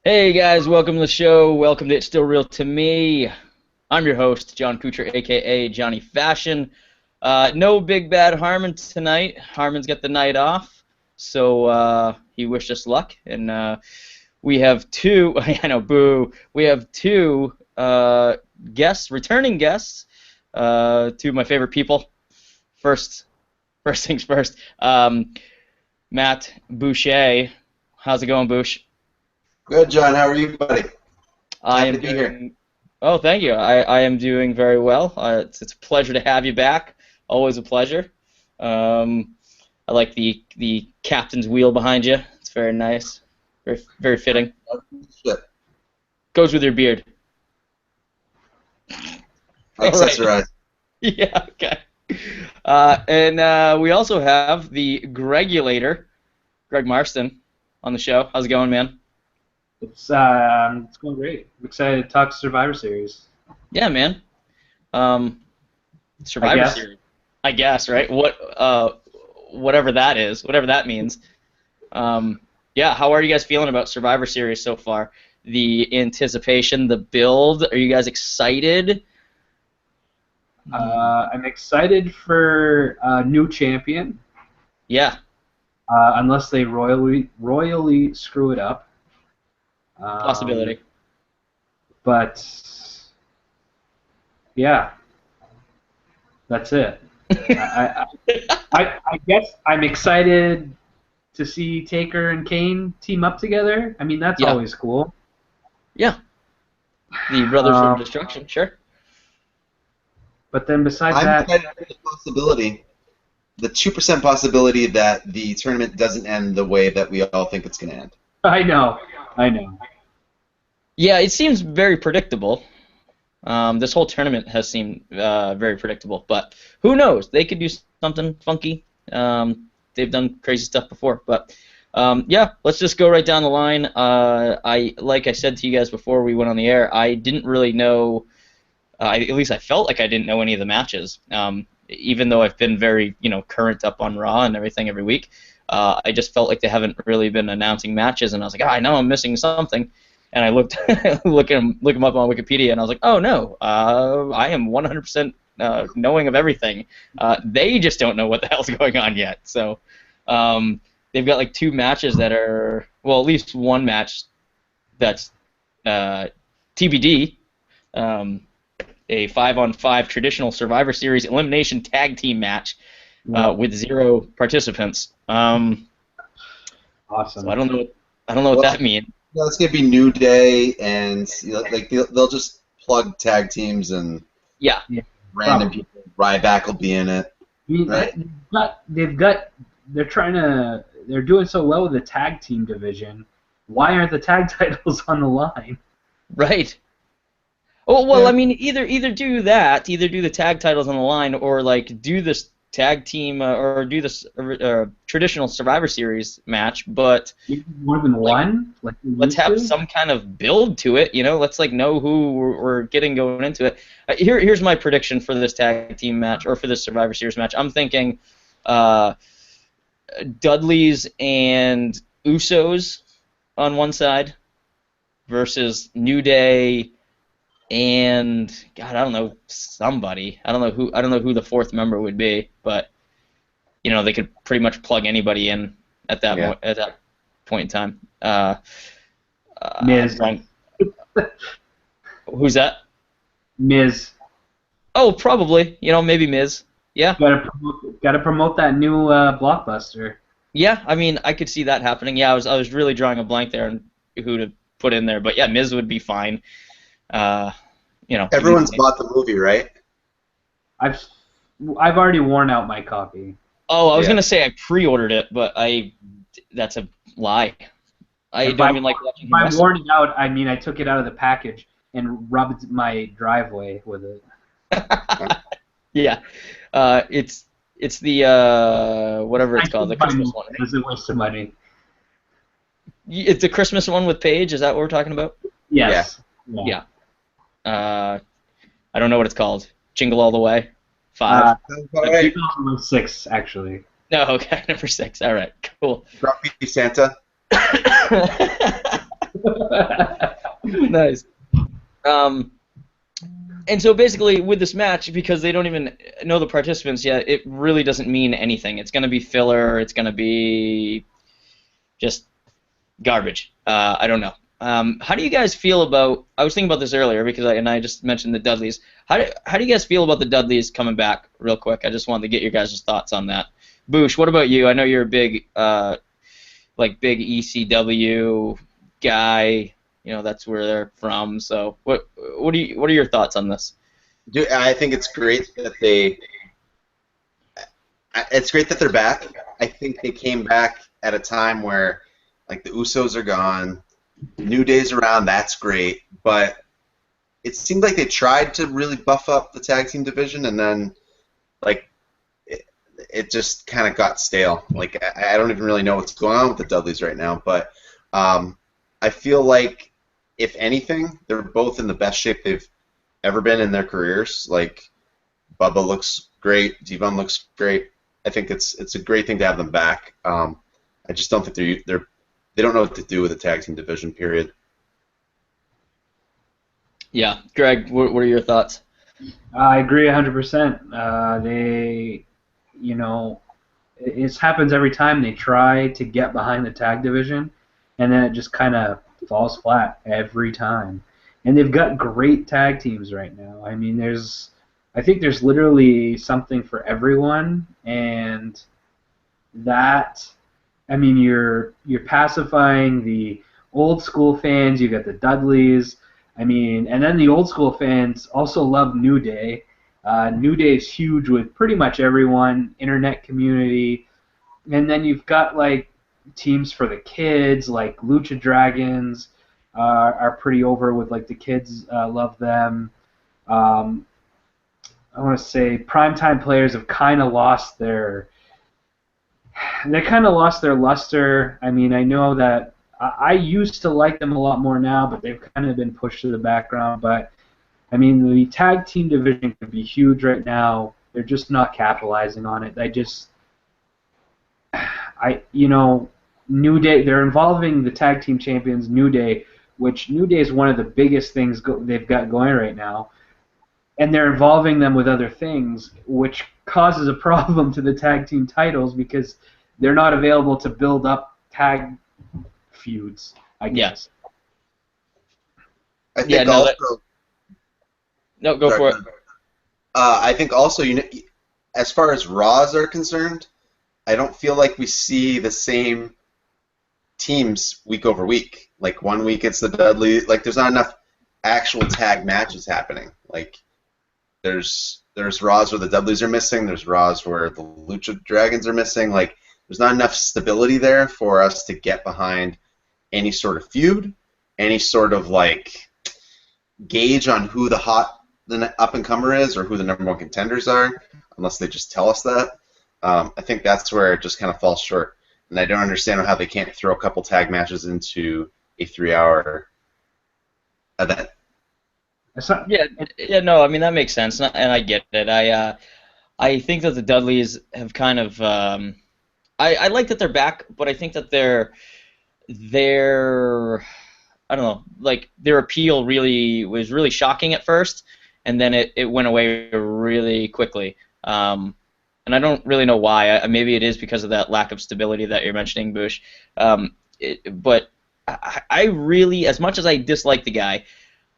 Hey guys, welcome to the show. Welcome to It's Still Real to Me. I'm your host, John Kucher, aka Johnny Fashion. No big bad Harmon tonight. Harmon's got the night off, so he wished us luck. And we have two. I know, boo. We have two guests, returning guests. Two of my favorite people. First things first. Matt Boucher. How's it going, Bouch? Good, John. How are you, buddy? I Happy am to be here. doing. Oh, thank you. I am doing very well. It's a pleasure to have you back. Always a pleasure. I like the captain's wheel behind you. It's very nice. Very fitting. Shit. Goes with your beard. I All right. accessorize. Yeah. Okay. And we also have the Gregulator, Greg Marston, on the show. How's it going, man? It's going great. I'm excited to talk Survivor Series. Yeah, man. Survivor guess. Series. I guess, right? Whatever that is, whatever that means. Yeah, how are you guys feeling about Survivor Series so far? The anticipation, the build. Are you guys excited? I'm excited for a new champion, Yeah. unless they royally screw it up. Possibility. But yeah, that's it. I guess I'm excited to see Taker and Kane team up together. I mean, that's Yeah. always cool. Yeah. The Brothers of Destruction, sure. But then besides I'm that, excited for the possibility, the 2% possibility that the tournament doesn't end the way that we all think it's going to end. I know. Yeah, it seems very predictable. This whole tournament has seemed very predictable, but who knows? They could do something funky. They've done crazy stuff before, but yeah, let's just go right down the line. Like I said to you guys before we went on the air, I didn't really know. At least I felt like I didn't know any of the matches. Even though I've been very, current up on Raw and everything every week, I just felt like they haven't really been announcing matches, and I was like, I know I'm missing something. And I looked look them up on Wikipedia, and I was like, oh no, I am 100% knowing of everything. They just don't know what the hell's going on yet. So they've got like two matches that are, well, at least one match that's TBD, a 5-on-5 traditional Survivor Series elimination tag team match with 0 participants. Awesome. So I don't know what that means. Yeah, it's going to be New Day, and like they'll just plug tag teams and Yeah. random people. Ryback will be in it. I mean, Right. they're doing so well with the tag team division. Why aren't the tag titles on the line? Right. Oh well, Yeah. I mean, either do that, either do the tag titles on the line, or like do this tag team or do this traditional Survivor Series match. But More than one? Like let's have some kind of build to it. Let's like know who we're getting going into it. Here's my prediction for this tag team match or for this Survivor Series match. I'm thinking Dudley's and Usos on one side versus New Day and God, I don't know, somebody. I don't know who the fourth member would be, but they could pretty much plug anybody in at that at that point in time. Miz. Who's that? Miz. Oh, probably. Maybe Miz. Yeah. Gotta promote that new blockbuster. Yeah, I mean, I could see that happening. Yeah, I was really drawing a blank there on who to put in there, but yeah, Miz would be fine. Everyone's bought the movie, right? I've already worn out my copy. Oh, I was Yeah. gonna say I pre-ordered it, but that's a lie. I don't even like watching him By wrestle. worn it out, I mean I took it out of the package and rubbed my driveway with it. Yeah, it's the whatever it's called, the Christmas one. It was a waste of money. It's the Christmas one with Paige. Is that what we're talking about? Yes. Yeah. I don't know what it's called. Jingle All the Way. 5. All right. 2006, actually. No, okay, number 6. All right, cool. Grumpy Santa. Nice. And so basically, with this match, because they don't even know the participants yet, it really doesn't mean anything. It's going to be filler. It's going to be just garbage. I don't know. How do you guys feel about? I was thinking about this earlier because I just mentioned the Dudleys. How do you guys feel about the Dudleys coming back? Real quick, I just wanted to get your guys' thoughts on that. Bouch, what about you? I know you're a big big ECW guy. You know that's where they're from. So what are your thoughts on this? Dude, I think it's great that it's great that they're back. I think they came back at a time where like the Usos are gone, New Day's around. That's great, but it seemed like they tried to really buff up the tag team division, and then like it just kind of got stale. Like I don't even really know what's going on with the Dudleys right now, but I feel like if anything, they're both in the best shape they've ever been in their careers. Like Bubba looks great, Devon looks great. I think it's a great thing to have them back. I just don't think they don't know what to do with the tag team division. Period. Yeah, Greg, what are your thoughts? I agree 100%. It happens every time they try to get behind the tag division, and then it just kind of falls flat every time. And they've got great tag teams right now. I mean, I think there's literally something for everyone, and that, I mean, you're pacifying the old school fans. You got the Dudleys. I mean, and then the old school fans also love New Day. New Day is huge with pretty much everyone, internet community, and then you've got like teams for the kids, like Lucha Dragons are pretty over with, like the kids love them. I want to say primetime players have kind of lost their luster. I mean, I know that I used to like them a lot more now, but they've kind of been pushed to the background. But I mean, the tag team division could be huge right now. They're just not capitalizing on it. New Day, they're involving the tag team champions, New Day, which New Day is one of the biggest things they've got going right now. And they're involving them with other things, which causes a problem to the tag team titles because they're not available to build up tag feuds, I guess. I think No, go for it. I think also, as far as Raws are concerned, I don't feel like we see the same teams week over week. Like 1 week it's the Dudley. Like there's not enough actual tag matches happening. Like there's Raws where the Dudleys are missing. There's Raws where the Lucha Dragons are missing. Like there's not enough stability there for us to get behind any sort of feud, any sort of like gauge on who the up-and-comer is or who the number one contenders are, unless they just tell us that. I think that's where it just kind of falls short. And I don't understand how they can't throw a couple tag matches into a 3-hour event. Yeah, no, I mean that makes sense, and I get it. I think that the Dudleys have kind of, I like that they're back, but I think that they're, I don't know, like their appeal was really shocking at first, and then it went away really quickly. And I don't really know why. Maybe it is because of that lack of stability that you're mentioning, Bouch. But I really, as much as I dislike the guy,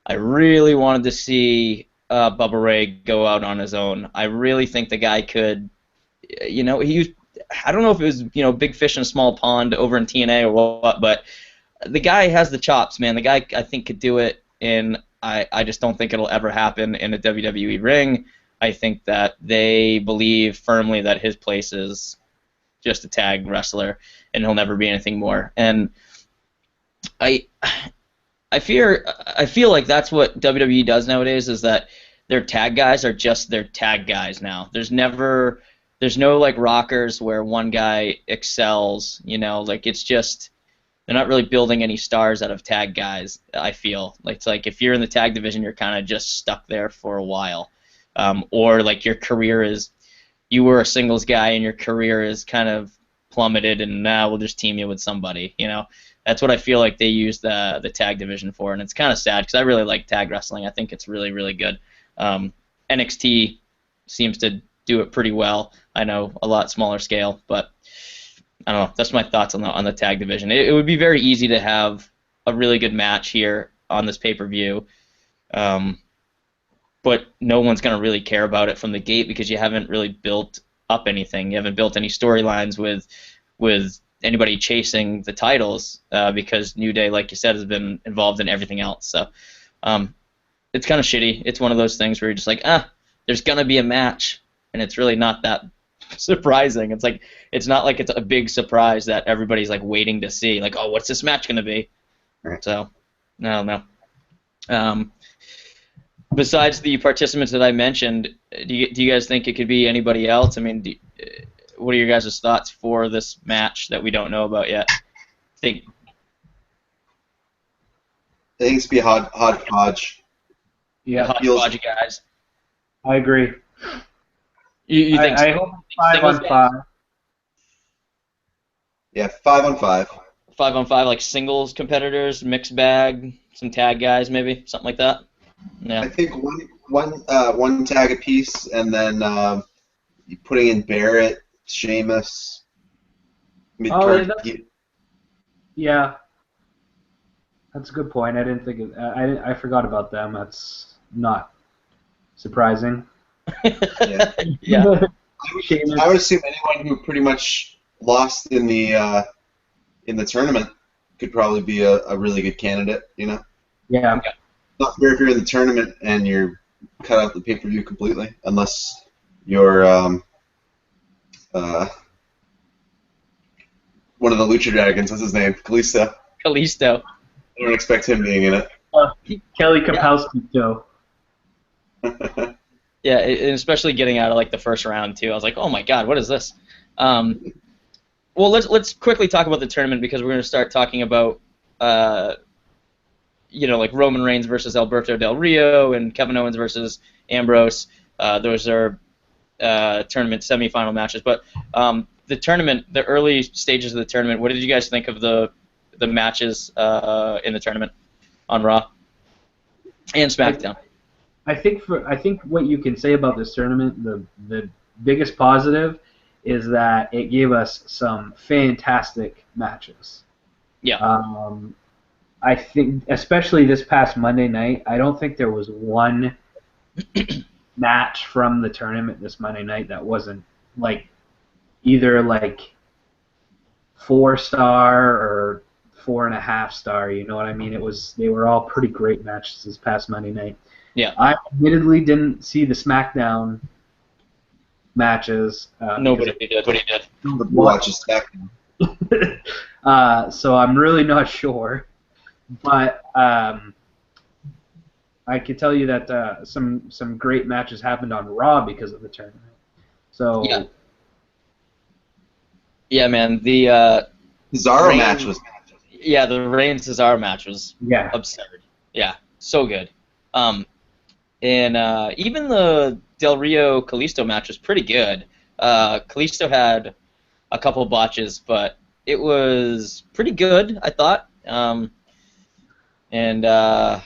I really wanted to see Bubba Ray go out on his own. I really think the guy could, I don't know if it was, big fish in a small pond over in TNA or what, but the guy has the chops, man. The guy, I think, could do it, and I just don't think it'll ever happen in a WWE ring. I think that they believe firmly that his place is just a tag wrestler, and he'll never be anything more. And I feel like that's what WWE does nowadays, is that their tag guys are just their tag guys now. There's no like rockers where one guy excels, like it's just they're not really building any stars out of tag guys, I feel. Like it's like if you're in the tag division, you're kind of just stuck there for a while. Or like your career you were a singles guy and your career is kind of plummeted, and now we'll just team you with somebody, That's what I feel like they use the tag division for, and it's kind of sad because I really like tag wrestling. I think it's really, really good. NXT seems to do it pretty well. I know a lot smaller scale, but I don't know. That's my thoughts on the tag division. It would be very easy to have a really good match here on this pay-per-view, but no one's going to really care about it from the gate because you haven't really built up anything. You haven't built any storylines with anybody chasing the titles because New Day, like you said, has been involved in everything else. So it's kind of shitty. It's one of those things where you're just like, there's going to be a match, and it's really not that surprising. It's not like it's a big surprise that everybody's like waiting to see. Like, oh, what's this match going to be? Right. So, no. Besides the participants that I mentioned, do you guys think it could be anybody else? I mean, what are your guys' thoughts for this match that we don't know about yet? I think it's be a hodgepodge. Yeah, hodgepodge guys. I agree. You think? I hope 5-on-5. Yeah, 5-on-5. 5-on-5, like singles competitors, mixed bag, some tag guys, maybe something like that. Yeah. I think one tag apiece, and then putting in Barrett, Sheamus, mid-card. Yeah, that's a good point. I didn't think of. I forgot about them. That's not surprising. Yeah. I would assume anyone who pretty much lost in the tournament could probably be a really good candidate. You know. Yeah. Not fair if you're in the tournament and you're cut out the pay-per-view completely, unless you're one of the Lucha Dragons. What's his name? Kalisto. Kalisto. I don't expect him being in it. Kelly Kapowski, too. Yeah, and especially getting out of like the first round too. I was like, oh my god, what is this? Well, let's quickly talk about the tournament because we're going to start talking about like Roman Reigns versus Alberto Del Rio and Kevin Owens versus Ambrose. Those are tournament semifinal matches. But the tournament, the early stages of the tournament, what did you guys think of the matches in the tournament on Raw and SmackDown? I think what you can say about this tournament, the biggest positive is that it gave us some fantastic matches. Yeah. I think, especially this past Monday night, I don't think there was one match from the tournament this Monday night that wasn't like either like 4-star or 4.5-star. You know what I mean? They were all pretty great matches this past Monday night. Yeah. I admittedly didn't see the SmackDown matches. Nobody did. Watch SmackDown. So I'm really not sure. But I can tell you that some great matches happened on Raw because of the tournament. So yeah, man, the Cesaro match was. Yeah, the Reigns Cesaro match was absurd. Yeah, so good. And even the Del Rio Kalisto match was pretty good. Kalisto had a couple botches, but it was pretty good, I thought. And I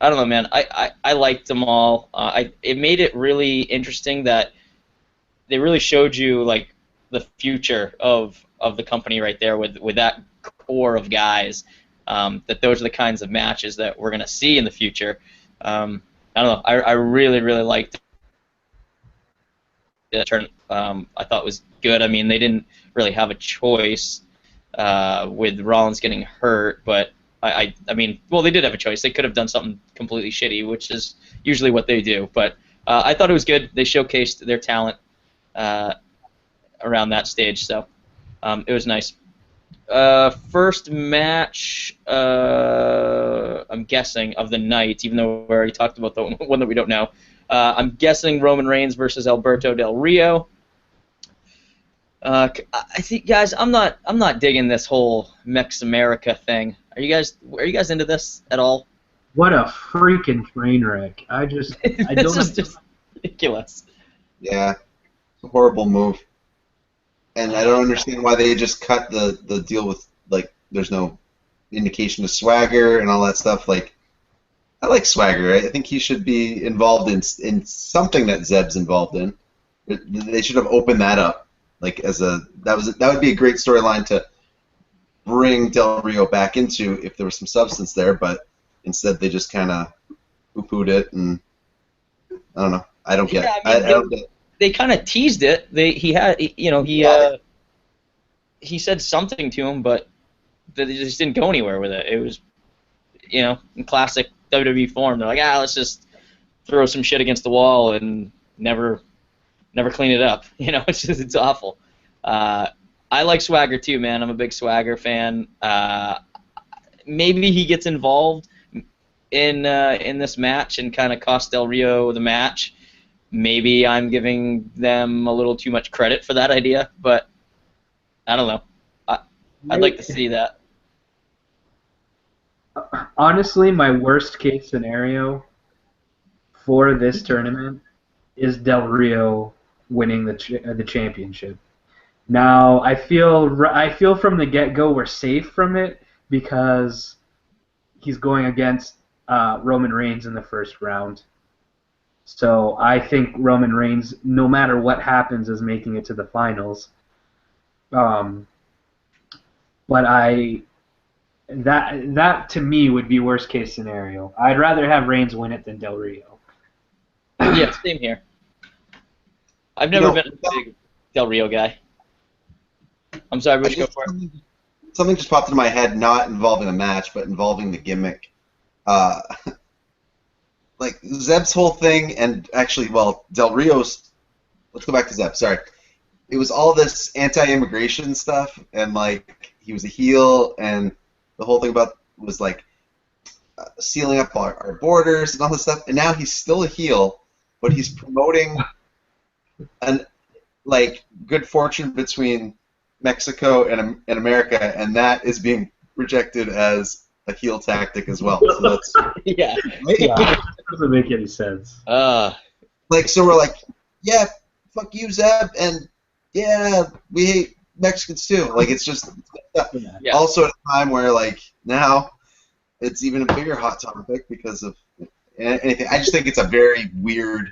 don't know, man. I liked them all. It made it really interesting that they really showed you like the future of the company right there with that core of guys. That those are the kinds of matches that we're gonna see in the future. I don't know. I really liked the turn. I thought was good. I mean, they didn't really have a choice with Rollins getting hurt, but I mean, well, they did have a choice. They could have done something completely shitty, which is usually what they do. But I thought it was good. They showcased their talent around that stage, so it was nice. First match, I'm guessing, of the night, even though we already talked about the one that we don't know. I'm guessing Roman Reigns versus Alberto Del Rio. I think, guys, I'm not digging this whole Mex America thing. Are you guys into this at all? What a freaking train wreck! I This is just ridiculous. Yeah, it's a horrible move, and I don't understand why they just cut the deal with like there's no indication of swagger and all that stuff. Like, I like swagger. I think he should be involved in something that Zeb's involved in. They should have opened that up. Like that would be a great storyline to bring Del Rio back into if there was some substance there, but instead they just kind of poo-pooed it, and I don't know. I don't get. Yeah, I mean, I don't get. they kind of teased it. He said something to him, but they just didn't go anywhere with it. It was, in classic WWE form. They're like, let's just throw some shit against the wall and never clean it up. It's awful. I like Swagger too, man. I'm a big Swagger fan. Maybe he gets involved in this match and kind of cost Del Rio the match. Maybe I'm giving them a little too much credit for that idea, but I don't know. I'd like to see that. Honestly, my worst case scenario for this tournament is Del Rio winning the championship. Now, I feel from the get-go we're safe from it because he's going against Roman Reigns in the first round. So I think Roman Reigns, no matter what happens, is making it to the finals. But that to me would be worst case scenario. I'd rather have Reigns win it than Del Rio. Yeah, same here. I've never been a big Del Rio guy. I'm sorry, Bouch, go for it. Something just popped into my head, not involving a match, but involving the gimmick. Like Zeb's whole thing, and actually, well, Del Rio's. Let's go back to Zeb. Sorry, it was all this anti-immigration stuff, and like he was a heel, and the whole thing about was like sealing up our borders and all this stuff. And now he's still a heel, but he's promoting an like good fortune between Mexico and America, and that is being rejected as a heel tactic as well. So that's yeah. That doesn't make any sense. Like, so we're like, yeah, fuck you, Zeb, and yeah, we hate Mexicans too. Like, it's just Yeah. also at a time where like now it's even a bigger hot topic because of anything. I just think it's a very weird.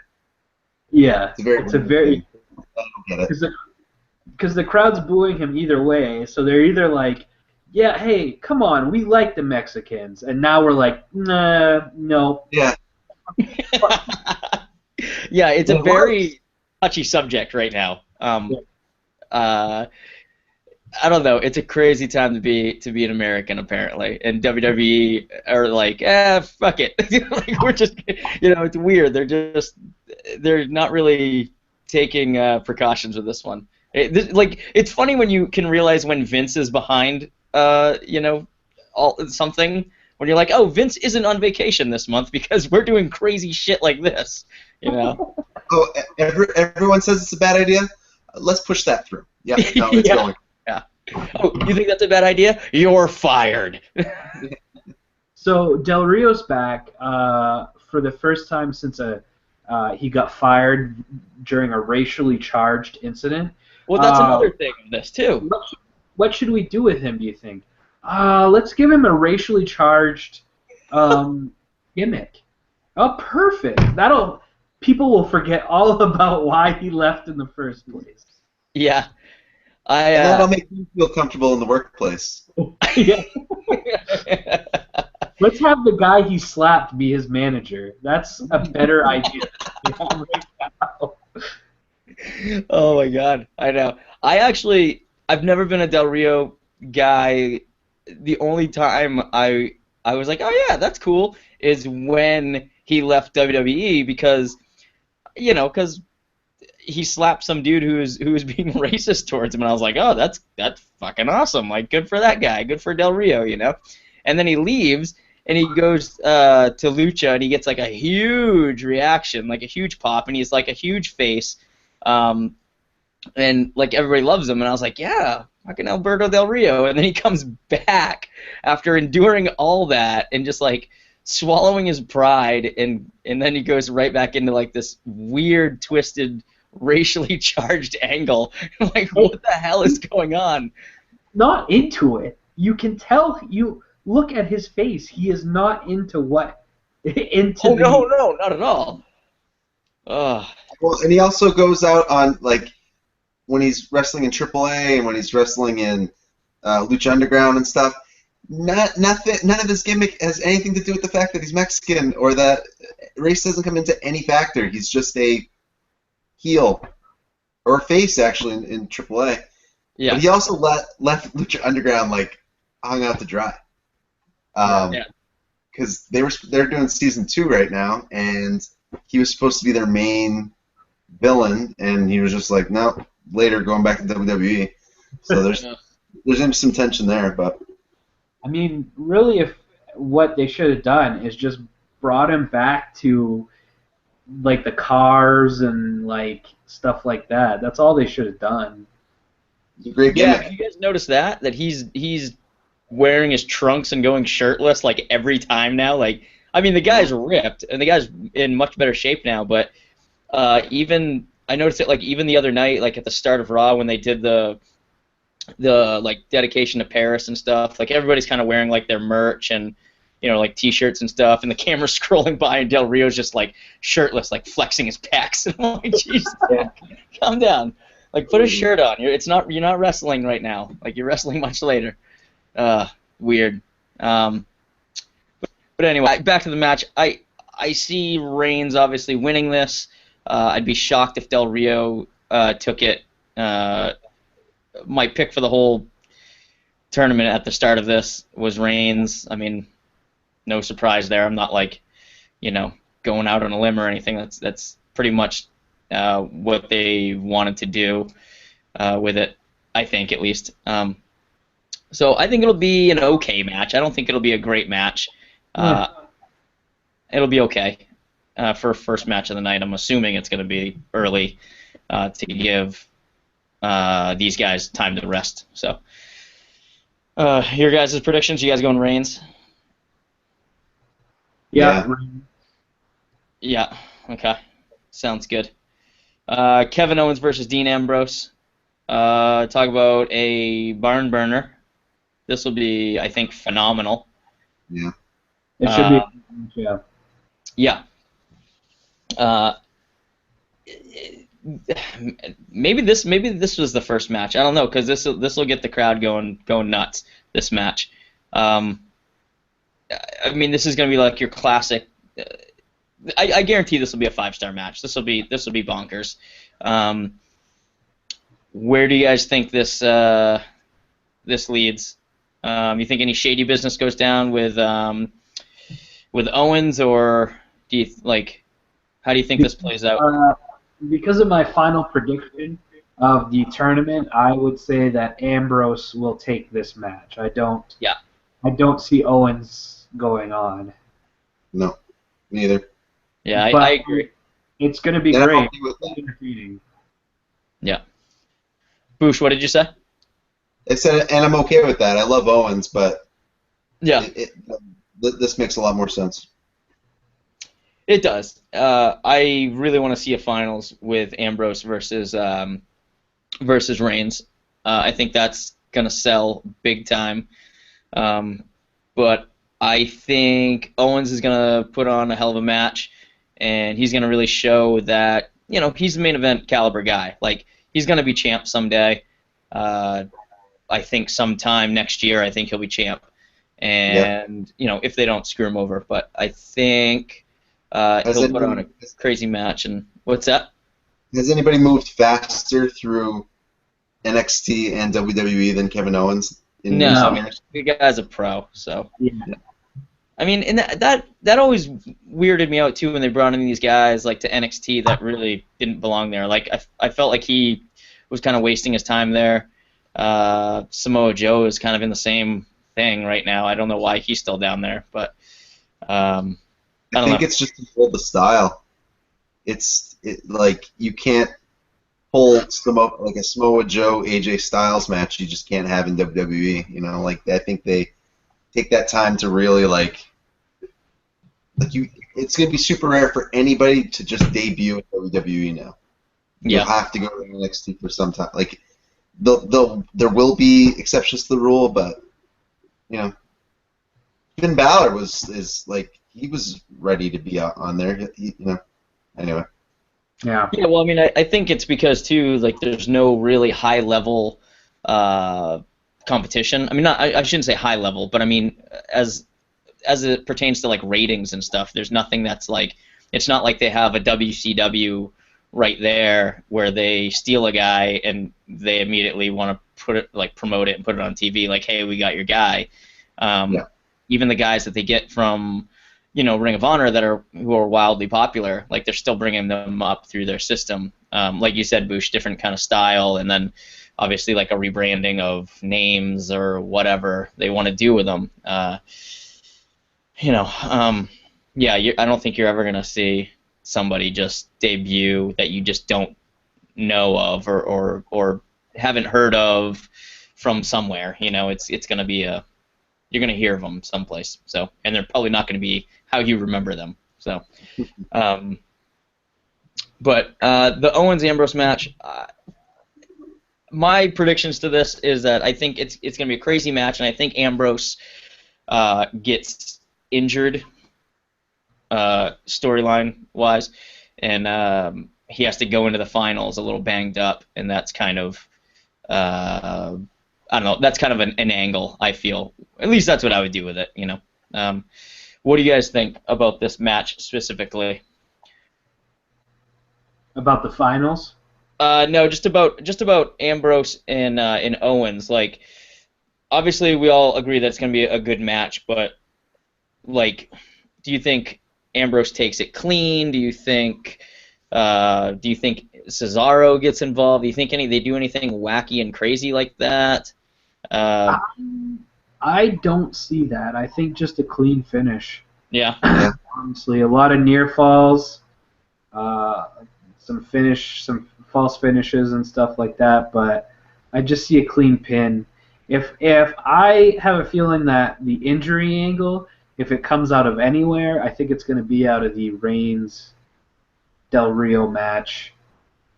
Yeah, it's a very. I don't get it. Because the crowd's booing him either way, so they're either like, yeah, hey, come on, we like the Mexicans, and now we're like, nah, no. Yeah. Yeah, it's a very touchy subject right now. I don't know. It's a crazy time to be an American, apparently, and WWE are like, fuck it. Like, we're just, it's weird. They're not really taking precautions with this one. It's funny when you can realize when Vince is behind, something. When you're like, oh, Vince isn't on vacation this month because we're doing crazy shit like this, Oh, everyone says it's a bad idea. Let's push that through. Yeah, no, it's Yeah. going. Yeah. Oh, you think that's a bad idea? You're fired. So Del Rio's back for the first time since he got fired during a racially charged incident. Well, that's another thing of this too. What should we do with him, do you think? Let's give him a racially charged gimmick. Oh, perfect. People will forget all about why he left in the first place. Yeah. That'll make you feel comfortable in the workplace. Yeah. Let's have the guy he slapped be his manager. That's a better idea. Right now. Oh my God, I know. I've never been a Del Rio guy. The only time I was like, oh yeah, that's cool, is when he left WWE because he slapped some dude who was being racist towards him, and I was like, oh, that's fucking awesome. Like, good for that guy. Good for Del Rio, And then he leaves, and he goes to Lucha, and he gets like a huge reaction, like a huge pop, and he's like a huge face, and like everybody loves him, and I was like, yeah, fucking Alberto Del Rio, and then he comes back after enduring all that and just like swallowing his pride, and then he goes right back into like this weird, twisted, racially charged angle. Like, what the hell is going on? Not into it. you can tell. You look at his face; he is not into into Oh the. no, not at all. Ugh. Well, and he also goes out on like when he's wrestling in AAA and when he's wrestling in Lucha Underground and stuff. Nothing. None of his gimmick has anything to do with the fact that he's Mexican or that race doesn't come into any factor. He's just a heel or a face actually in AAA. Yeah. But he also left Lucha Underground like hung out to dry. Yeah. Because they're doing season 2 right now, and he was supposed to be their main villain, and he was just like, no, later going back to WWE. So there's some tension there, but I mean, really, if what they should have done is just brought him back to like the cars and like stuff like that. That's all they should have done. it's a great Yeah, gimmick. have you guys noticed that he's wearing his trunks and going shirtless like every time now? Like, I mean, the guy's ripped and the guy's in much better shape now. But even I noticed it like even the other night, like at the start of Raw when they did the like dedication to Paris and stuff. Like everybody's kind of wearing like their merch and like T-shirts and stuff, and the camera's scrolling by and Del Rio's just like shirtless, like flexing his pecs. And I'm like, Jesus, calm down. Like put a shirt on. You're not wrestling right now. Like you're wrestling much later. Weird. But anyway, back to the match. I see Reigns obviously winning this. I'd be shocked if Del Rio took it. My pick for the whole tournament at the start of this was Reigns. I mean, no surprise there. I'm not like, going out on a limb or anything. That's pretty much what they wanted to do with it, I think, at least. So I think it'll be an okay match. I don't think it'll be a great match. It'll be okay for first match of the night. I'm assuming it's going to be early to give these guys time to rest. So, your guys' predictions? You guys going Reigns? Yeah. Yeah. Okay. Sounds good. Kevin Owens versus Dean Ambrose. Talk about a barn burner. This will be, I think, phenomenal. Yeah. It should be. Yeah. Yeah. Maybe this was the first match. I don't know, because this will get the crowd going nuts. This match. I mean, this is going to be like your classic. I guarantee this will be a 5-star match. This will be bonkers. Where do you guys think this leads? You think any shady business goes down with Owens, or do you how do you think this plays out? Because of my final prediction of the tournament, I would say that Ambrose will take this match. I don't see Owens going on. No, neither. Yeah, I agree. It's going to be Yeah, great. entertaining. Yeah. Bouch, what did you say? I said, and I'm okay with that. I love Owens, but yeah, this makes a lot more sense. It does. I really want to see a finals with Ambrose versus Reigns. I think that's gonna sell big time. But I think Owens is gonna put on a hell of a match, and he's gonna really show that he's the main event caliber guy. Like he's gonna be champ someday. I think sometime next year, I think he'll be champ. And if they don't screw him over, but I think. He'll put on a crazy match. And what's that? Has anybody moved faster through NXT and WWE than Kevin Owens? No, the guy's a pro. So, I mean, and that always weirded me out too when they brought in these guys like to NXT that really didn't belong there. Like I felt like he was kind of wasting his time there. Samoa Joe is kind of in the same thing right now. I don't know why he's still down there, but. I think it's just to hold the style. It's like you can't pull a Samoa Joe AJ Styles match. You just can't have in WWE. I think they take that time to really It's gonna be super rare for anybody to just debut in WWE now. You have to go to NXT for some time. There will be exceptions to the rule, but you know, Finn Balor is like he was ready to be on there. Anyway. Yeah. Yeah, well, I mean, I think it's because too, like, there's no really high level competition. I mean, I shouldn't say high level, but I mean, as it pertains to like ratings and stuff, there's nothing that's like, it's not like they have a WCW right there where they steal a guy and they immediately want to put it, like, promote it and put it on TV, like, hey, we got your guy. Yeah. Even the guys that they get from, Ring of Honor who are wildly popular, like, they're still bringing them up through their system. Like you said, Bouch, different kind of style, and then obviously like a rebranding of names or whatever they want to do with them. Yeah, I don't think you're ever gonna see somebody just debut that you just don't know of or haven't heard of from somewhere. It's gonna be you're gonna hear of them someplace. So, and they're probably not gonna be how you remember them. So, but the Owens Ambrose match. My predictions to this is that I think it's gonna be a crazy match, and I think Ambrose gets injured storyline wise, and he has to go into the finals a little banged up, and that's kind of I don't know. That's kind of an angle, I feel. At least that's what I would do with it. What do you guys think about this match specifically? About the finals? No, just about Ambrose and Owens. Like, obviously, we all agree that it's going to be a good match, but like, do you think Ambrose takes it clean? Do you think Cesaro gets involved? Do you think they do anything wacky and crazy like that? I don't see that. I think just a clean finish. Yeah. Honestly, a lot of near falls, some false finishes and stuff like that. But I just see a clean pin. If I have a feeling that the injury angle, if it comes out of anywhere, I think it's going to be out of the Reigns Del Rio match.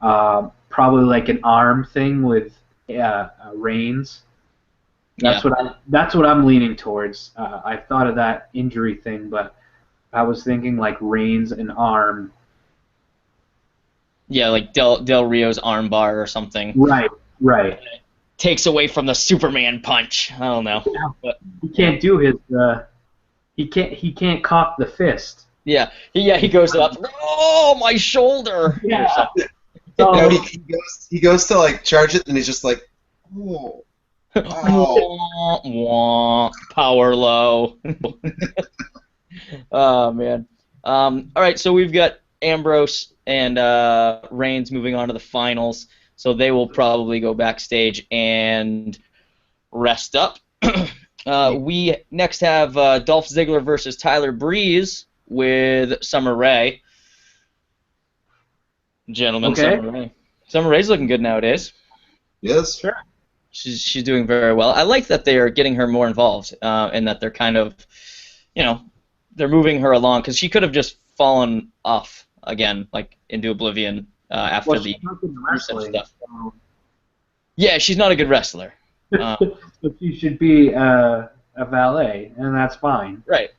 Probably like an arm thing with Reigns. That's what I'm leaning towards. I thought of that injury thing, but I was thinking like Reigns and arm. Yeah, like Del Rio's arm bar or something. Right. Takes away from the Superman punch. I don't know. Yeah. But, he can't do his. He can't cock the fist. Yeah. He goes up. Oh, my shoulder. Yeah. No, he goes to like charge it, and he's just like, oh. Wah, power low. Oh man. All right, so we've got Ambrose and Reigns moving on to the finals, so they will probably go backstage and rest up. We next have Dolph Ziggler versus Tyler Breeze with Summer Rae. Gentlemen, okay. Summer Rae. Summer Rae's looking good nowadays. Yes. Sure. She's doing very well. I like that they are getting her more involved, and that they're kind of, they're moving her along, because she could have just fallen off again, like into oblivion after the Rusev stuff. So. Yeah, she's not a good wrestler. But she should be a valet, and that's fine. Right.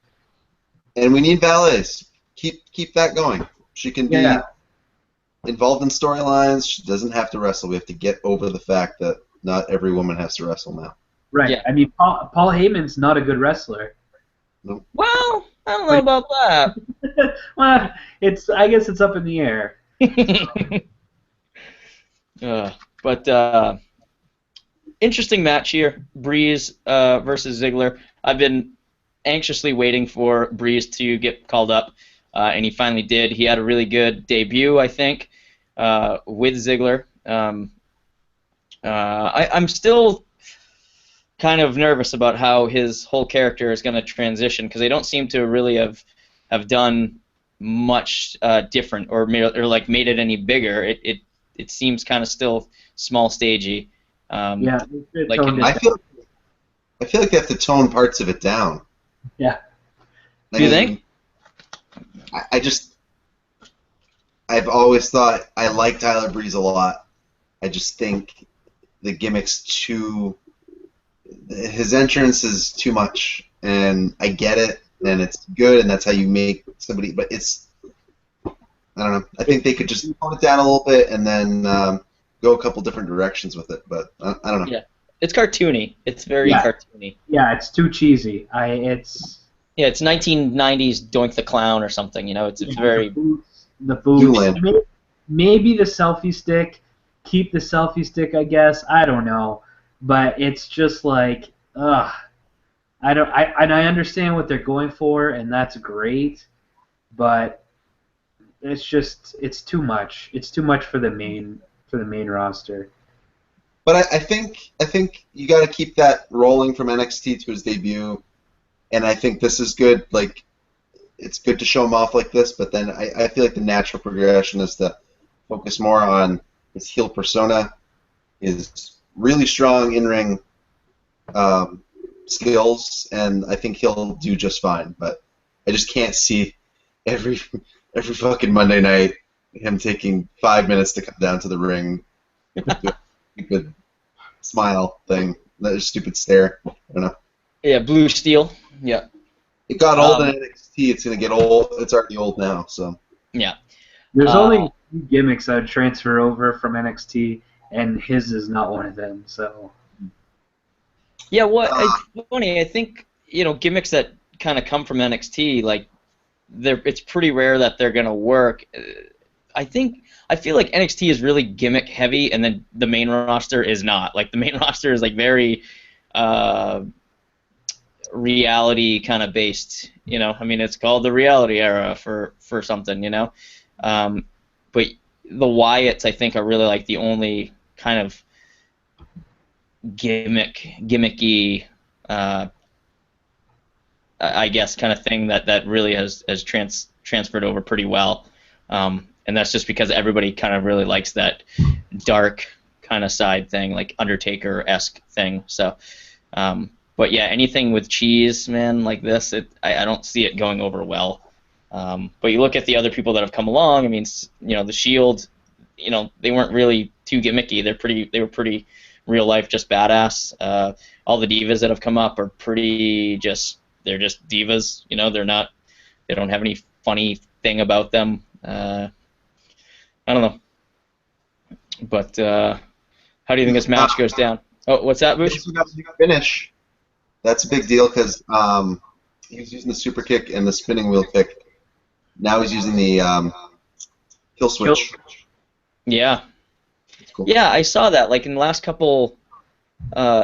And we need valets. Keep that going. She can be involved in storylines. She doesn't have to wrestle. We have to get over the fact that not every woman has to wrestle now. Right. Yeah. I mean, Paul Heyman's not a good wrestler. Nope. Well, I don't know about that. Well, I guess it's up in the air. But interesting match here, Breeze versus Ziggler. I've been anxiously waiting for Breeze to get called up, and he finally did. He had a really good debut, I think, with Ziggler. I'm still kind of nervous about how his whole character is going to transition, because they don't seem to really have done much different or made it any bigger. It seems kind of still small stagey. Yeah, like I feel like they have to tone parts of it down. Yeah. Do you think? I've always thought I like Tyler Breeze a lot. I just think the gimmick's too his entrance is too much, and I get it, and it's good, and that's how you make somebody. But I don't know. I think they could just tone it down a little bit and then go a couple different directions with it. But I don't know. Yeah, it's cartoony. It's very Yeah. cartoony. Yeah, it's too cheesy. It's Yeah, it's 1990s Doink the Clown or something. You know, it's very. the boots. Zoolander. Maybe the selfie stick. Keep the selfie stick, I guess. I don't know, but it's just like, ugh. And I understand what they're going for, and that's great, but it's too much. It's too much for the main roster. But I think you got to keep that rolling from NXT to his debut, and I think this is good. Like, it's good to show him off like this, but then I feel like the natural progression is to focus more on his heel persona, his really strong in-ring skills, and I think he'll do just fine. But I just can't see every fucking Monday night him taking 5 minutes to come down to the ring with the stupid smile thing, that stupid stare. I don't know. Yeah, blue steel. Yeah. It got old in NXT. It's gonna get old. It's already old now. So Yeah. There's only two gimmicks that would transfer over from NXT, and his is not one of them. So. Yeah, it's funny. I think gimmicks that kind of come from NXT, like it's pretty rare that they're gonna work. I feel like NXT is really gimmick heavy, and then the main roster is not. Like the main roster is like very reality kind of based. I mean, it's called the reality era for something. But the Wyatts, I think, are really like the only kind of gimmicky, I guess, kind of thing that really has transferred over pretty well. And that's just because everybody kind of really likes that dark kind of side thing, like Undertaker-esque thing. So, but yeah, anything with cheese, man, like this, I don't see it going over well. But you look at the other people that have come along. I mean, the Shield, they weren't really too gimmicky. They were pretty real life, just badass. All the divas that have come up are they're just divas. They don't have any funny thing about them. I don't know. But how do you think this match goes down? Oh, what's that, Bouch? Finish. That's a big deal because he was using the super kick and the spinning wheel kick. Now he's using the kill switch. Yeah. Cool. Yeah, I saw that. Like in the last couple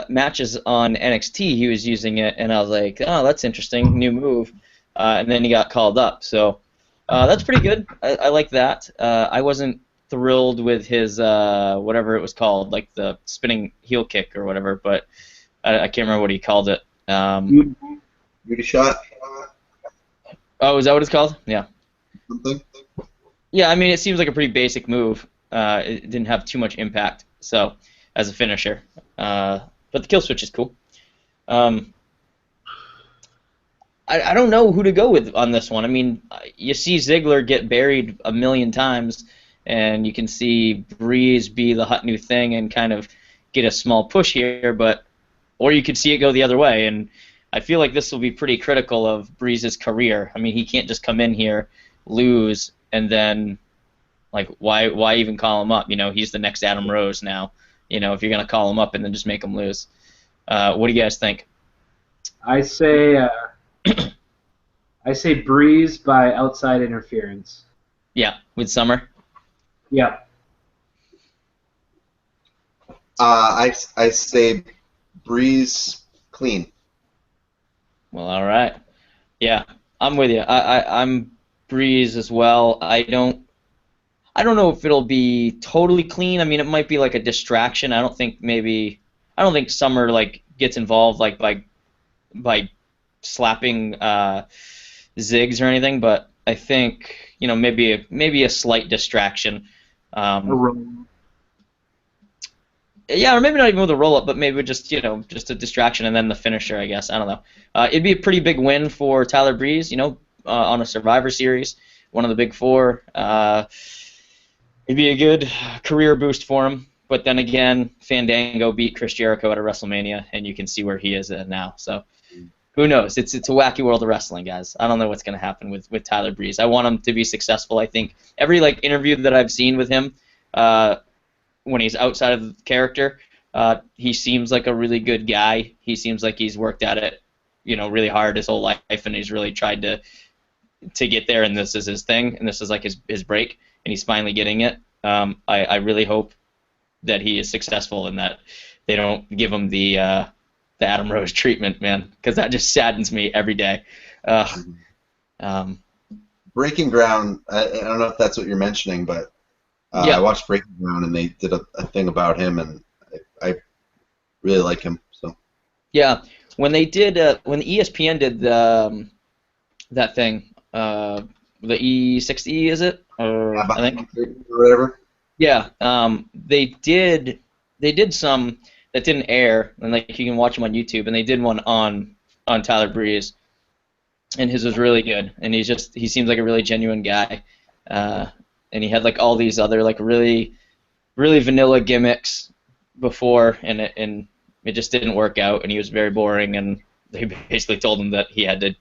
matches on NXT, he was using it, and I was like, oh, that's interesting, new move. And then he got called up. So that's pretty good. I like that. I wasn't thrilled with his whatever it was called, like the spinning heel kick or whatever, but I can't remember what he called it. Beauty shot. Oh, is that what it's called? Yeah. Something. Yeah, I mean, it seems like a pretty basic move. It didn't have too much impact, so as a finisher. But the kill switch is cool. I don't know who to go with on this one. I mean, you see Ziggler get buried a million times, and you can see Breeze be the hot new thing and kind of get a small push here, or you could see it go the other way, and I feel like this will be pretty critical of Breeze's career. I mean, he can't just come in here, lose, and then, like, why even call him up? He's the next Adam Rose now. If you're going to call him up and then just make him lose. What do you guys think? I say Breeze by outside interference. Yeah, with Summer? Yeah. I say Breeze clean. Well, all right. Yeah, I'm with you. I'm Breeze as well. I don't know if it'll be totally clean. I mean, it might be like a distraction. I don't think Summer like gets involved like by slapping Ziggs or anything, but I think maybe a slight distraction. Yeah, or maybe not even with a roll-up, but maybe just a distraction and then the finisher, I guess. I don't know. It'd be a pretty big win for Tyler Breeze, on a Survivor Series, one of the big four. It'd be a good career boost for him. But then again, Fandango beat Chris Jericho at a WrestleMania, and you can see where he is at now. So who knows? It's a wacky world of wrestling, guys. I don't know what's going to happen with Tyler Breeze. I want him to be successful. I think every interview that I've seen with him, when he's outside of the character, he seems like a really good guy. He seems like he's worked at it, really hard his whole life, and he's really tried to get there. And this is his thing, and this is like his break, and he's finally getting it. I really hope that he is successful and that they don't give him the Adam Rose treatment, man, because that just saddens me every day. Breaking Ground, I don't know if that's what you're mentioning, but Yeah. I watched Breaking Ground, and they did a thing about him, and I really like him. So Yeah, when they did, when ESPN did that thing, the E60, is it? Or I think. or whatever. Yeah, they did some that didn't air, and you can watch them on YouTube, and they did one on Tyler Breeze, and his was really good, and he seems like a really genuine guy, and he had all these other really really vanilla gimmicks before, and it just didn't work out, and he was very boring, and they basically told him that he had to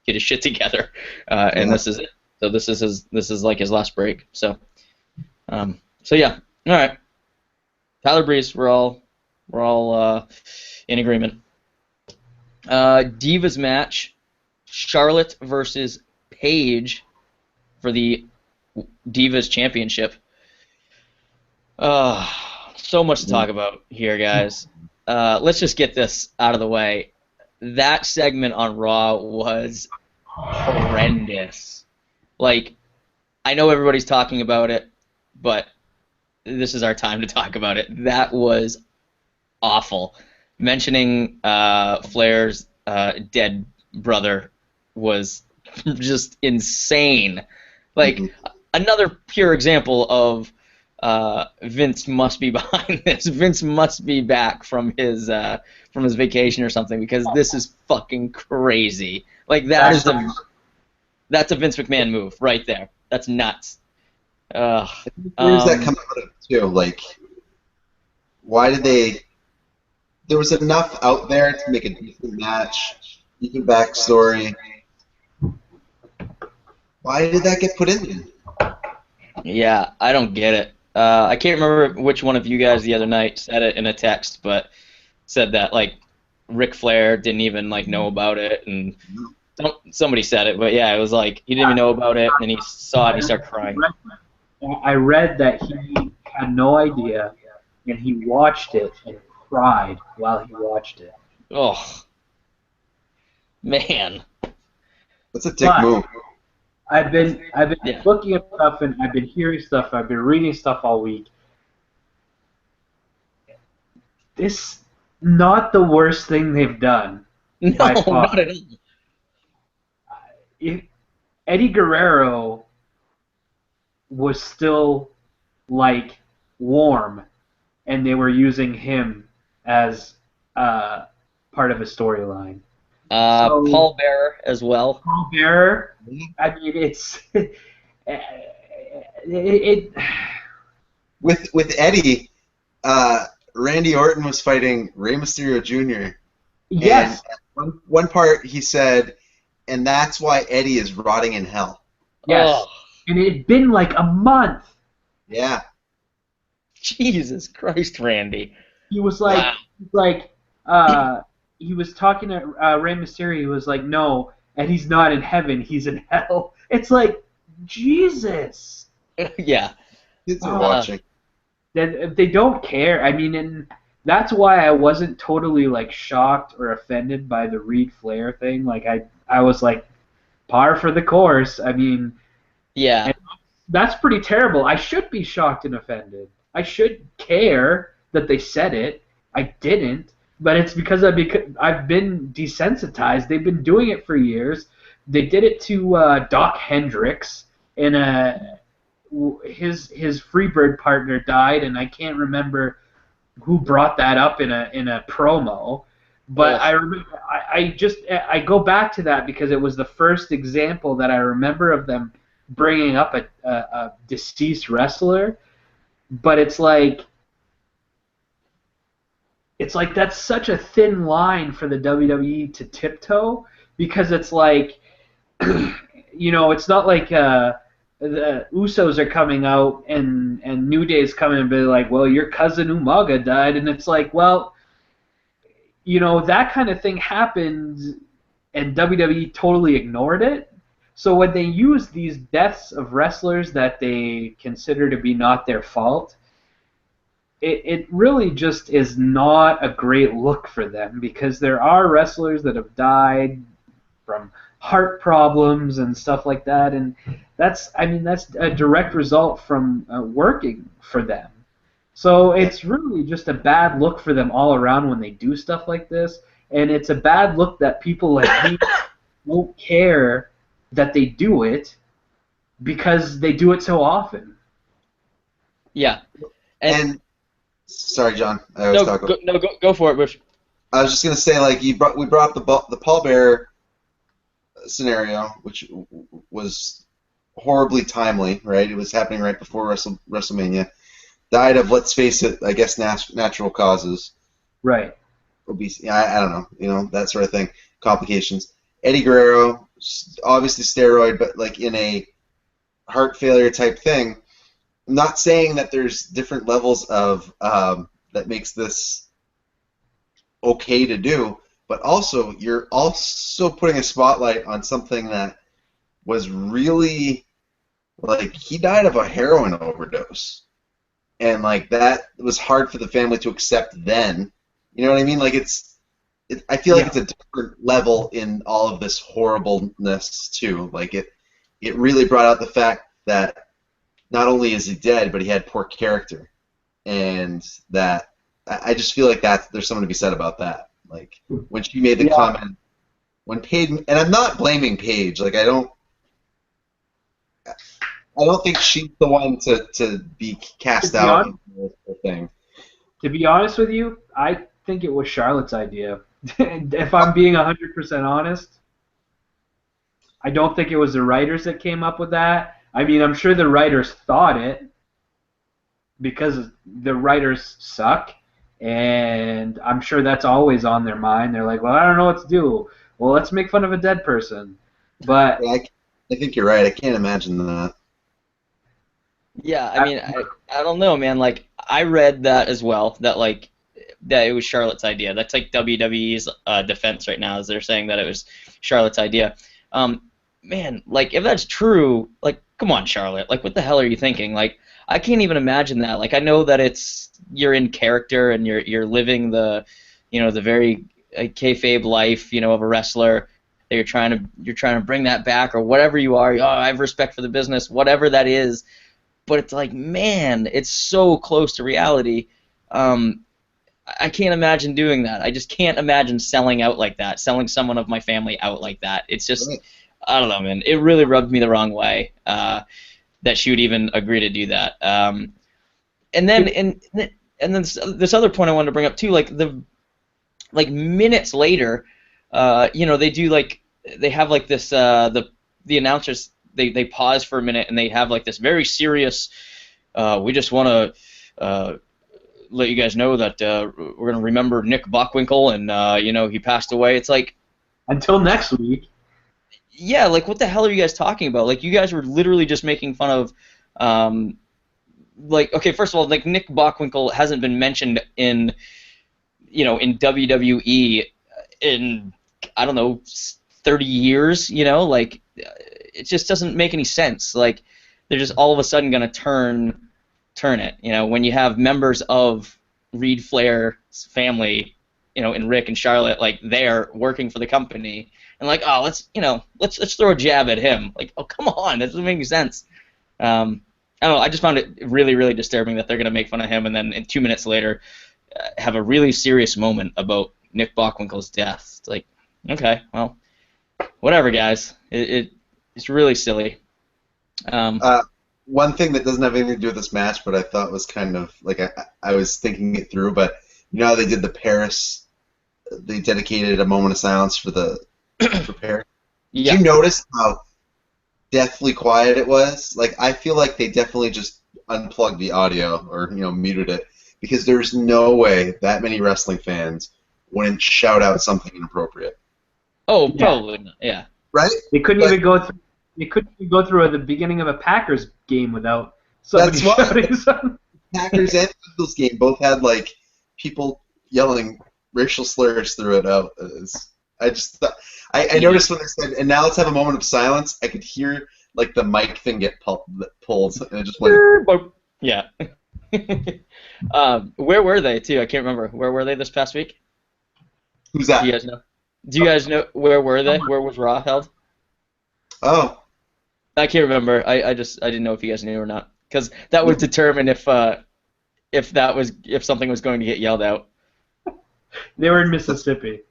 get his shit together, and this is it. So this is his last break. So yeah, all right. Tyler Breeze, we're all in agreement. Divas match, Charlotte versus Paige for the Divas Championship. So much to talk about here, guys. Let's just get this out of the way. That segment on Raw was horrendous. I know everybody's talking about it, but this is our time to talk about it. That was awful. Mentioning Flair's dead brother was just insane. Another pure example of Vince must be behind this. Vince must be back from his vacation or something, because this is fucking crazy. That's a Vince McMahon move right there. That's nuts. Where does that come out of too? Why did they? There was enough out there to make a decent match, decent backstory. Why did that get put in there? Yeah, I don't get it. I can't remember which one of you guys the other night said it in a text, but said that Ric Flair didn't even know about it, and somebody said it, but yeah, it was he didn't even know about it, and he saw it and he started crying. I read that he had no idea, and he watched it and cried while he watched it. Oh, man. That's a dick move. I've been Yeah. looking at stuff, and I've been hearing stuff, I've been reading stuff all week. This not the worst thing they've done. No, by far. not at all. Eddie Guerrero was still warm, and they were using him as part of a storyline. Paul Bearer as well. Paul Bearer. I mean, it's With Eddie, Randy Orton was fighting Rey Mysterio Jr. Yes. And one part he said, and that's why Eddie is rotting in hell. Yes. Oh. And it had been a month. Yeah. Jesus Christ, Randy. He was he was talking to Rey Mysterio. He was like, no, and he's not in heaven. He's in hell. It's Jesus. Yeah. Kids are watching. They don't care. I mean, and that's why I wasn't totally shocked or offended by the Reed Flair thing. I was par for the course. I mean, yeah, that's pretty terrible. I should be shocked and offended. I should care that they said it. I didn't, but it's because I've been desensitized. They've been doing it for years. They did it to Doc Hendricks, and his Freebird partner died, and I can't remember who brought that up in a promo. But Yes. I remember, I go back to that because it was the first example that I remember of them bringing up a deceased wrestler. But it's it's like that's such a thin line for the WWE to tiptoe, because it's like, it's not like the Usos are coming out and New Day's coming and be like, well, your cousin Umaga died, and it's like, well, that kind of thing happened, and WWE totally ignored it. So when they use these deaths of wrestlers that they consider to be not their fault, it really just is not a great look for them, because there are wrestlers that have died from heart problems and stuff like that, and that's a direct result from working for them. So it's really just a bad look for them all around when they do stuff like this, and it's a bad look that people like me won't care that they do it because they do it so often. Yeah. And sorry, John. I was talking. Go for it, Bouch. I was just gonna say, like, we brought up the pallbearer scenario, which was horribly timely, right? It was happening right before WrestleMania. Died of, let's face it, I guess natural causes. Right. Obesity. I don't know, that sort of thing. Complications. Eddie Guerrero, obviously steroid, but like in a heart failure type thing. I'm not saying that there's different levels of that makes this okay to do, but also you're also putting a spotlight on something that was really, like, he died of a heroin overdose, and like that was hard for the family to accept then. You know what I mean? Like I feel like it's a different level in all of this horribleness too. Like it really brought out the fact that not only is he dead, but he had poor character, and that I just feel like there's something to be said about that. Like when she made the comment, when Paige, and I'm not blaming Paige. Like I don't think she's the one to be cast out in this thing. To be honest with you, I think it was Charlotte's idea. If I'm being 100% honest, I don't think it was the writers that came up with that. I mean, I'm sure the writers thought it, because the writers suck, and I'm sure that's always on their mind. They're like, well, I don't know what to do. Well, let's make fun of a dead person. But yeah, I think you're right. I can't imagine that. Yeah, I mean, I don't know, man. Like, I read that as well, that it was Charlotte's idea. That's like WWE's defense right now, is they're saying that it was Charlotte's idea. Man, like, if that's true, like, come on, Charlotte. Like, what the hell are you thinking? Like, I can't even imagine that. Like, I know that you're in character and you're living the very kayfabe life, of a wrestler. That you're trying to bring that back, or whatever you are. Oh, I have respect for the business, whatever that is. But it's like, man, it's so close to reality. I can't imagine doing that. I just can't imagine selling out like that, selling someone of my family out like that. It's just, I don't know, man. It really rubbed me the wrong way that she would even agree to do that. And then this other point I wanted to bring up too, like minutes later, they do they have like this the announcers they pause for a minute and they have like this very serious. We just want to let you guys know that we're gonna remember Nick Bockwinkel, and he passed away. It's like, until next week. Yeah, like, what the hell are you guys talking about? Like, you guys were literally just making fun of, okay, first of all, like, Nick Bockwinkel hasn't been mentioned in WWE in, I don't know, 30 years, like, it just doesn't make any sense. Like, they're just all of a sudden gonna turn it, when you have members of Reed Flair's family, and Rick and Charlotte, like, they're working for the company, and like, oh, let's throw a jab at him. Like, oh, come on, that doesn't make any sense. I don't know, I just found it really, really disturbing that they're gonna make fun of him, and then 2 minutes later have a really serious moment about Nick Bockwinkel's death. It's like, okay, well, whatever, guys. It's really silly. One thing that doesn't have anything to do with this match, but I thought was kind of, like, I was thinking it through, but how they did the Paris, they dedicated a moment of silence for Paris. Yeah. Did you notice how deathly quiet it was? Like, I feel like they definitely just unplugged the audio or, muted it, because there's no way that many wrestling fans wouldn't shout out something inappropriate. Oh, Yeah. probably not. Yeah. Right? They couldn't But- even go through. They couldn't even go through the beginning of a Packers game without somebody That's why. shouting something. Packers and Eagles game both had like people yelling racial slurs through it out. I just thought, I noticed when they said, and now let's have a moment of silence. I could hear like the mic thing get pulled, and it just went. Yeah. Where were they too? I can't remember. Where were they this past week? Who's Do that? you guys know? Do you guys know where were they? Where was Raw held? Oh, I can't remember. I didn't know if you guys knew or not, because that would determine if something was going to get yelled out. They were in Mississippi.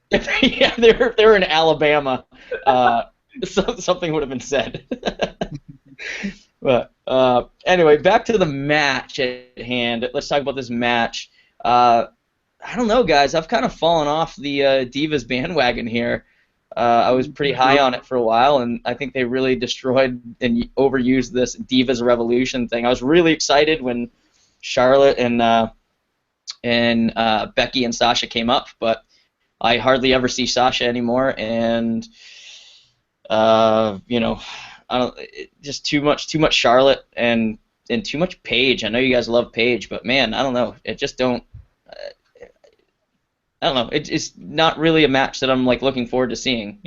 Yeah, they were in Alabama. Something would have been said. But anyway, back to the match at hand. Let's talk about this match. I don't know, guys. I've kind of fallen off the Divas bandwagon here. I was pretty high on it for a while, and I think they really destroyed and overused this Divas Revolution thing. I was really excited when Charlotte and Becky and Sasha came up, but I hardly ever see Sasha anymore, and just too much Charlotte and too much Paige. I know you guys love Paige, but man, I don't know. It just don't. I don't know. It's not really a match that I'm like looking forward to seeing.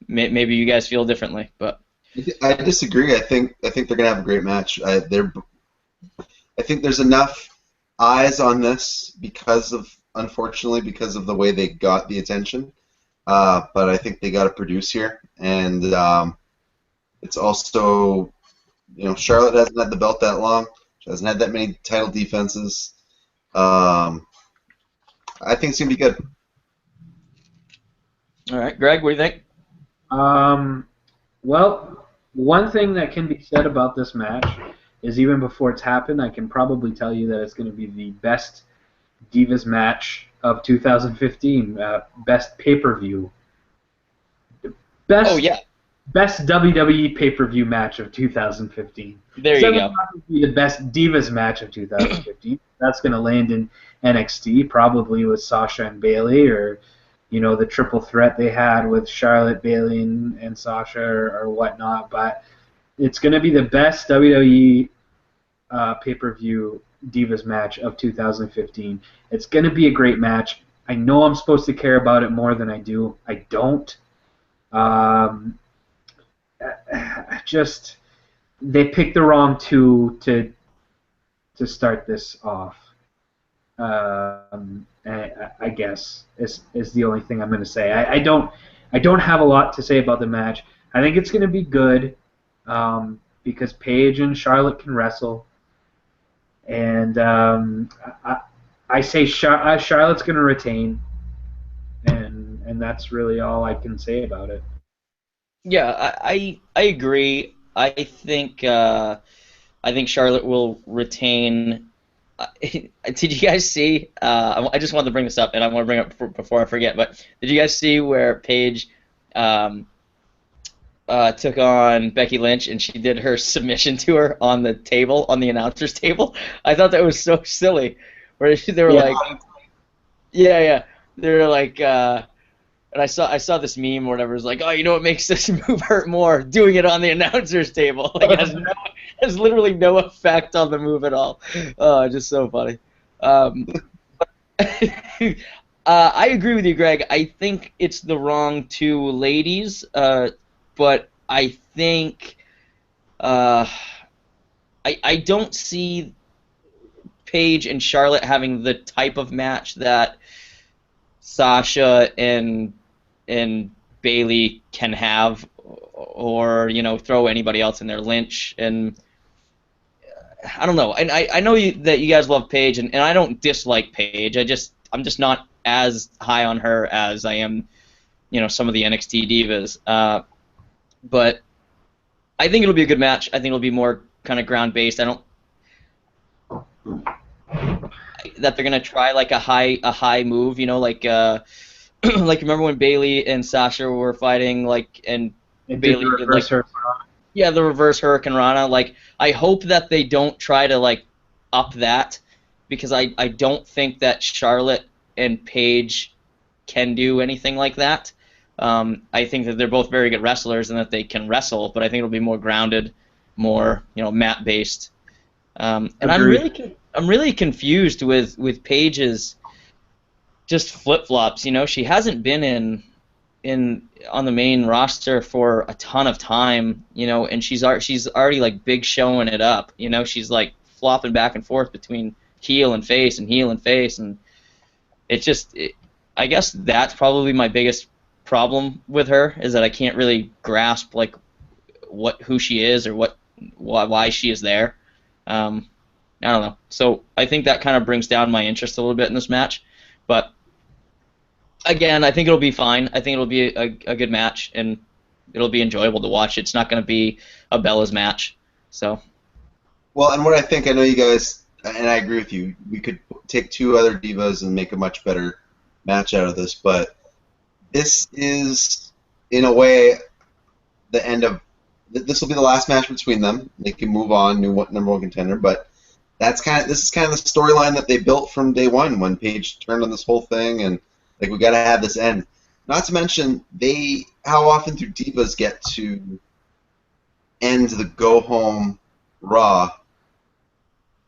Maybe you guys feel differently, but I disagree. I think they're gonna have a great match. I think there's enough eyes on this unfortunately because of the way they got the attention. But I think they got to produce here, and it's also, Charlotte hasn't had the belt that long. She hasn't had that many title defenses. I think it's gonna be good. All right, Greg, what do you think? Well, one thing that can be said about this match is even before it's happened, I can probably tell you that it's going to be the best Divas match of 2015, best pay-per-view. Oh yeah. Best WWE pay-per-view match of 2015. There you go. Be the best Divas match of 2015. That's going to land in NXT, probably with Sasha and Bayley, or the triple threat they had with Charlotte, Bayley, and Sasha, or whatnot. But it's going to be the best WWE pay-per-view Divas match of 2015. It's going to be a great match. I know I'm supposed to care about it more than I do. I don't. Just they picked the wrong two to start this off. I guess is the only thing I'm going to say. I don't have a lot to say about the match. I think it's going to be good because Paige and Charlotte can wrestle, and I say Charlotte's going to retain, and that's really all I can say about it. Yeah, I agree. I think Charlotte will retain. Did you guys see? I just wanted to bring this up, and I want to bring it up before I forget. But did you guys see where Paige took on Becky Lynch and she did her submission to her on the table, on the announcer's table? I thought that was so silly. Where they were like, yeah, they were like. And I saw this meme or whatever. It's like, oh, you know what makes this move hurt more? Doing it on the announcer's table. Like, it has literally no effect on the move at all. Just so funny. I agree with you, Greg. I think it's the wrong two ladies, but I think I don't see Paige and Charlotte having the type of match that Sasha and Bayley can have, or throw anybody else in there. Lynch and I don't know. And I know that you guys love Paige, and I don't dislike Paige. I'm just not as high on her as I am, some of the NXT divas. But I think it'll be a good match. I think it'll be more kind of ground based. I don't that they're gonna try like a high move, like like remember when Bayley and Sasha were fighting, like, and Bayley did like the reverse Hurricane Rana. Like, I hope that they don't try to like up that because I don't think that Charlotte and Paige can do anything like that. I think that they're both very good wrestlers and that they can wrestle, but I think it'll be more grounded, more mat based. And I'm really confused with Paige's just flip flops. She hasn't been in on the main roster for a ton of time. And she's already like big showing it up. She's like flopping back and forth between heel and face, and it's just. I guess that's probably my biggest problem with her, is that I can't really grasp like who she is or why she is there. I don't know. So I think that kind of brings down my interest a little bit in this match. But again, I think it'll be fine. I think it'll be a good match, and it'll be enjoyable to watch. It's not going to be a Bella's match. So. Well, and what I know you guys, and I agree with you, we could take two other divas and make a much better match out of this, but this is, in a way, the end of. This will be the last match between them. They can move on, new number one contender, but this is kind of the storyline that they built from day one when Paige turned on this whole thing, and like we got to have this end. Not to mention, how often do divas get to end the go home Raw?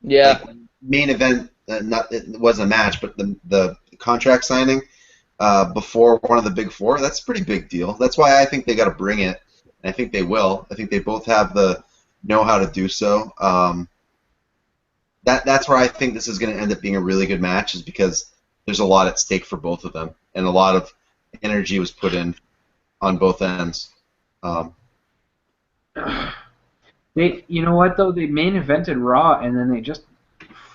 Yeah. Like, main event. It wasn't a match, but the contract signing before one of the big four. That's a pretty big deal. That's why I think they got to bring it. And I think they will. I think they both have the know-how to do so. That's where I think this is going to end up being a really good match, is because there's a lot at stake for both of them, and a lot of energy was put in on both ends. You know what though? They main evented Raw, and then they just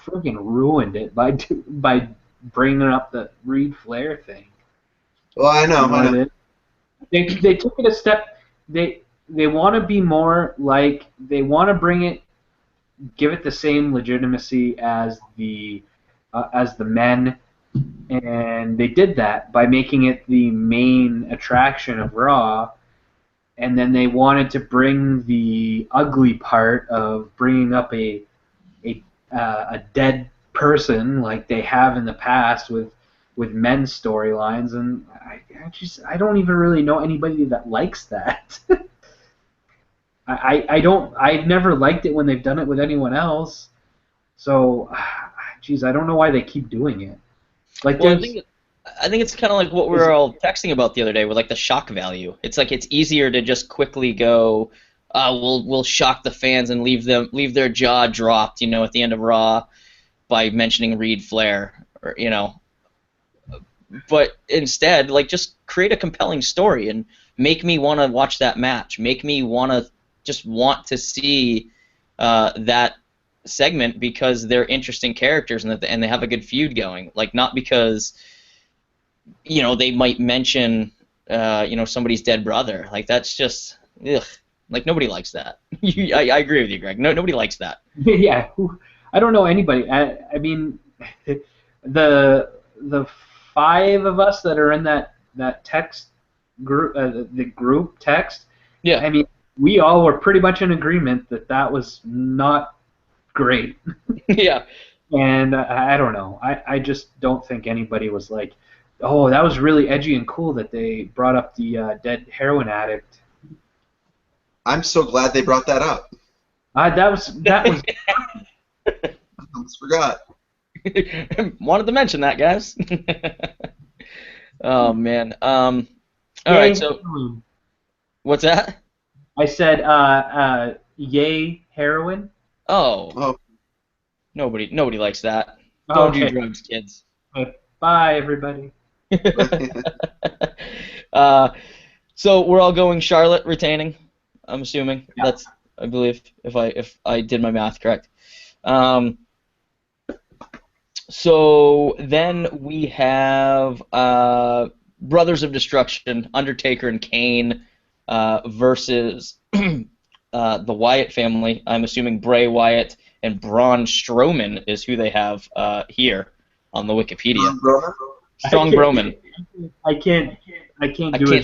friggin' ruined it by bringing up the Reed Flair thing. Well, I know. They took it a step. They want to be more like, they want to give it the same legitimacy as the men, and they did that by making it the main attraction of Raw. And then they wanted to bring the ugly part of bringing up a dead person like they have in the past with men's storylines, and I don't even really know anybody that likes that. I've never liked it when they've done it with anyone else. So, I don't know why they keep doing it. Like, well, I think it's kind of like what we were all texting about the other day with like the shock value. It's like it's easier to just quickly go, we'll shock the fans and leave their jaw dropped, at the end of Raw by mentioning Reed Flair, or But instead, like, just create a compelling story and make me want to watch that match. Make me want to see that segment because they're interesting characters and they have a good feud going. Like, not because they might mention somebody's dead brother. Like, that's just ugh. Like, nobody likes that. I agree with you, Greg. Nobody likes that. Yeah, I don't know anybody. I mean, the 5 of us that are in that text group, the group text. Yeah. I mean, we all were pretty much in agreement that was not great. Yeah. And I don't know. I just don't think anybody was like, oh, that was really edgy and cool that they brought up the dead heroin addict. I'm so glad they brought that up. That was. I almost forgot. Wanted to mention that, guys. Oh man. All right. So, what's that? I said, yay heroin. Oh. Nobody likes that. Oh, Don't do drugs, kids. Bye, everybody. So we're all going Charlotte retaining. I'm assuming. Yeah. That's, I believe, if I did my math correct. So then we have Brothers of Destruction, Undertaker and Kane versus the Wyatt family. I'm assuming Bray Wyatt and Braun Strowman is who they have here on the Wikipedia. Strong Broman. I can't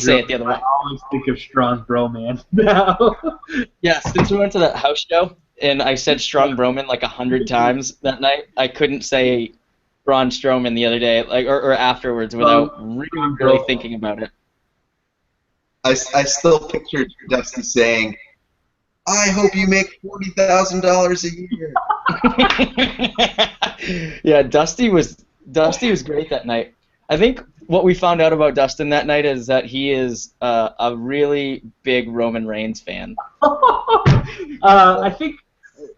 say it the other way. I always think of Strong Broman now. Yeah, since we went to that house show, and I said Strong Broman like 100 times that night. I couldn't say Braun Strowman the other day, like or afterwards, without really thinking about it. I still pictured Dusty saying, "I hope you make $40,000 a year." Yeah, Dusty was great that night. I think what we found out about Dustin that night is that he is a really big Roman Reigns fan. I think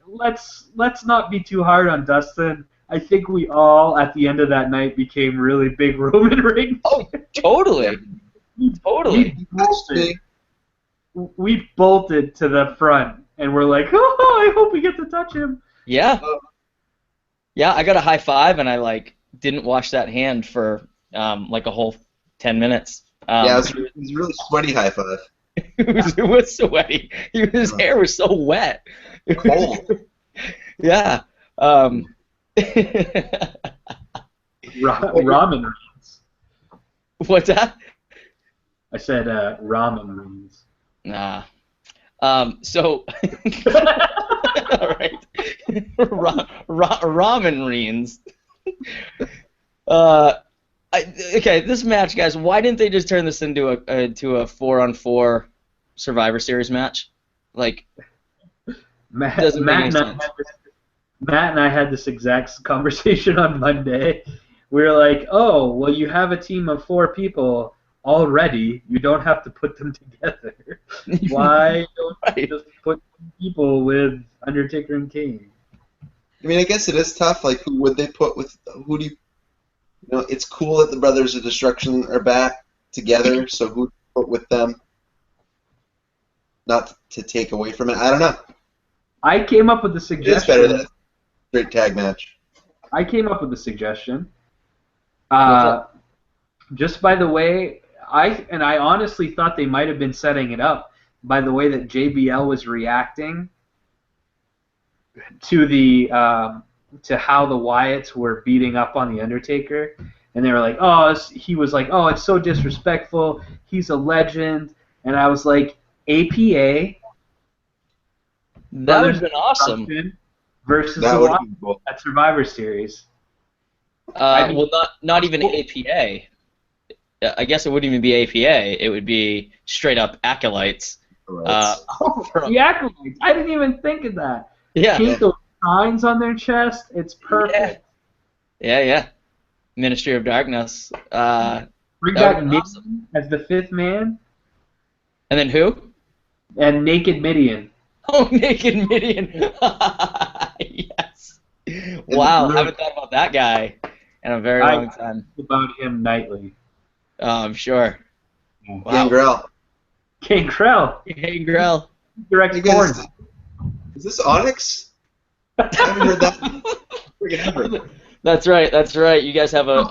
let's not be too hard on Dustin. I think we all at the end of that night became really big Roman Reigns. Oh, totally, totally. We bolted to the front, and we're like, oh, I hope we get to touch him. Yeah. Yeah, I got a high five, and I like didn't wash that hand for like a whole 10 minutes. Yeah, it was a really sweaty high five. It was sweaty. His hair was so wet. Cold. Yeah. Ramen Reigns. What's that? I said ramen Reigns. Nah. So. All right. Ramen Reigns. Okay, this match, guys. Why didn't they just turn this into a 4-on-4 Survivor Series match? Like, Matt doesn't make any sense. Matt and I had this exact conversation on Monday. We were like, "Oh, well, you have a team of 4 people already. You don't have to put them together. Why don't you just put people with Undertaker and Kane?" I mean, I guess it is tough. Like, who would they put with? Who do you? You know, it's cool that the Brothers of Destruction are back together. So who put with them? Not to take away from it. I don't know. I came up with a suggestion. It's better than a straight tag match. I came up with a suggestion. Just by the way, I honestly thought they might have been setting it up by the way that JBL was reacting to the to how the Wyatts were beating up on the Undertaker, and they were like, he was like, "Oh, it's so disrespectful. He's a legend," and I was like, APA. That would have been awesome. Versus that the would Wyatts be cool. at Survivor Series. Well, not even APA. I guess it wouldn't even be APA. It would be straight up acolytes. The acolytes. I didn't even think of that. Yeah. Paint those signs on their chest. It's perfect. Yeah. Ministry of Darkness. Bring back Midian as the 5th man. And then who? And Naked Midian. Oh, Naked Midian. Yes. Wow, I haven't thought about that guy in a very long time. About him nightly. Oh, I'm sure. Wow. Gangrel. Gangrel. Direct porn. Is this Onyx? I haven't heard that freaking ever. That's right. You guys have a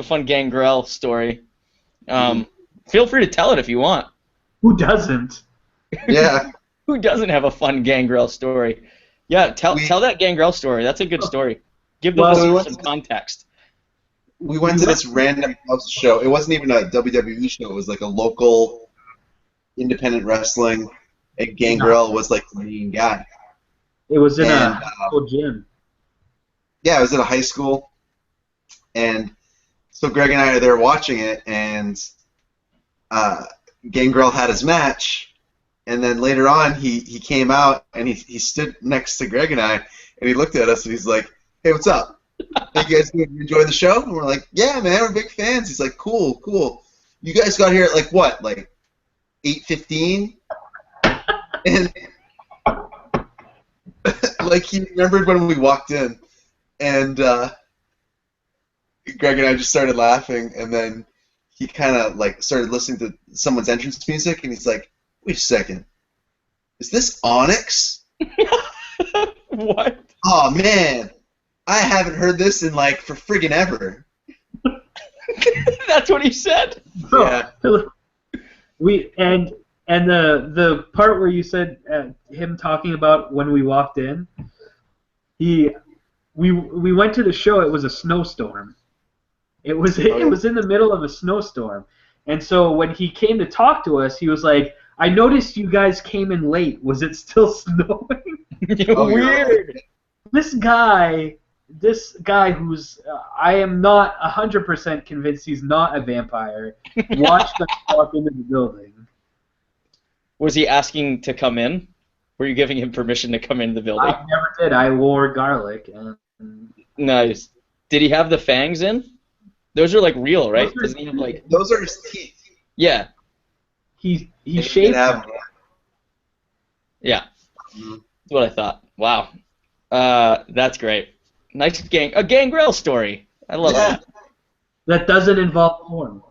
fun Gangrel story. Feel free to tell it if you want. Who doesn't? Yeah. Who doesn't have a fun Gangrel story? Yeah, tell that Gangrel story. That's a good story. Give the listeners some context. We went to this random house show. It wasn't even a WWE show. It was like a local independent wrestling. And Gangrel was like the main guy. It was in a local gym. Yeah, it was at a high school. And so Greg and I are there watching it, and Gangrel had his match. And then later on, he came out, and he stood next to Greg and I, and he looked at us, and he's like, "Hey, what's up? Hey, you guys enjoy the show?" And we're like, "Yeah, man, we're big fans." He's like, "Cool. You guys got here at like what, like 8:15?" And like he remembered when we walked in, and Greg and I just started laughing, and then he kind of like started listening to someone's entrance music, and he's like, "Wait a second, is this Onyx?" What? Oh man, I haven't heard this in like for friggin' ever. That's what he said. Yeah. And the part where you said him talking about when we walked in, we went to the show. It was a snowstorm. It was in the middle of a snowstorm, and so when he came to talk to us, he was like, I noticed you guys came in late. Was it still snowing? Oh, you're right. Weird. This guy, who's I am not 100% convinced he's not a vampire, watched us walk into the building. Was he asking to come in? Were you giving him permission to come into the building? I never did. I wore garlic, and Nice. Did he have the fangs in? Those are like real, right? Those are- Doesn't he have like? Those are his teeth. Yeah, he He shaved have them. yeah. Mhm. That's what I thought. Wow. That's great. Nice a gangrel story. I love Yeah. that. That doesn't involve porn.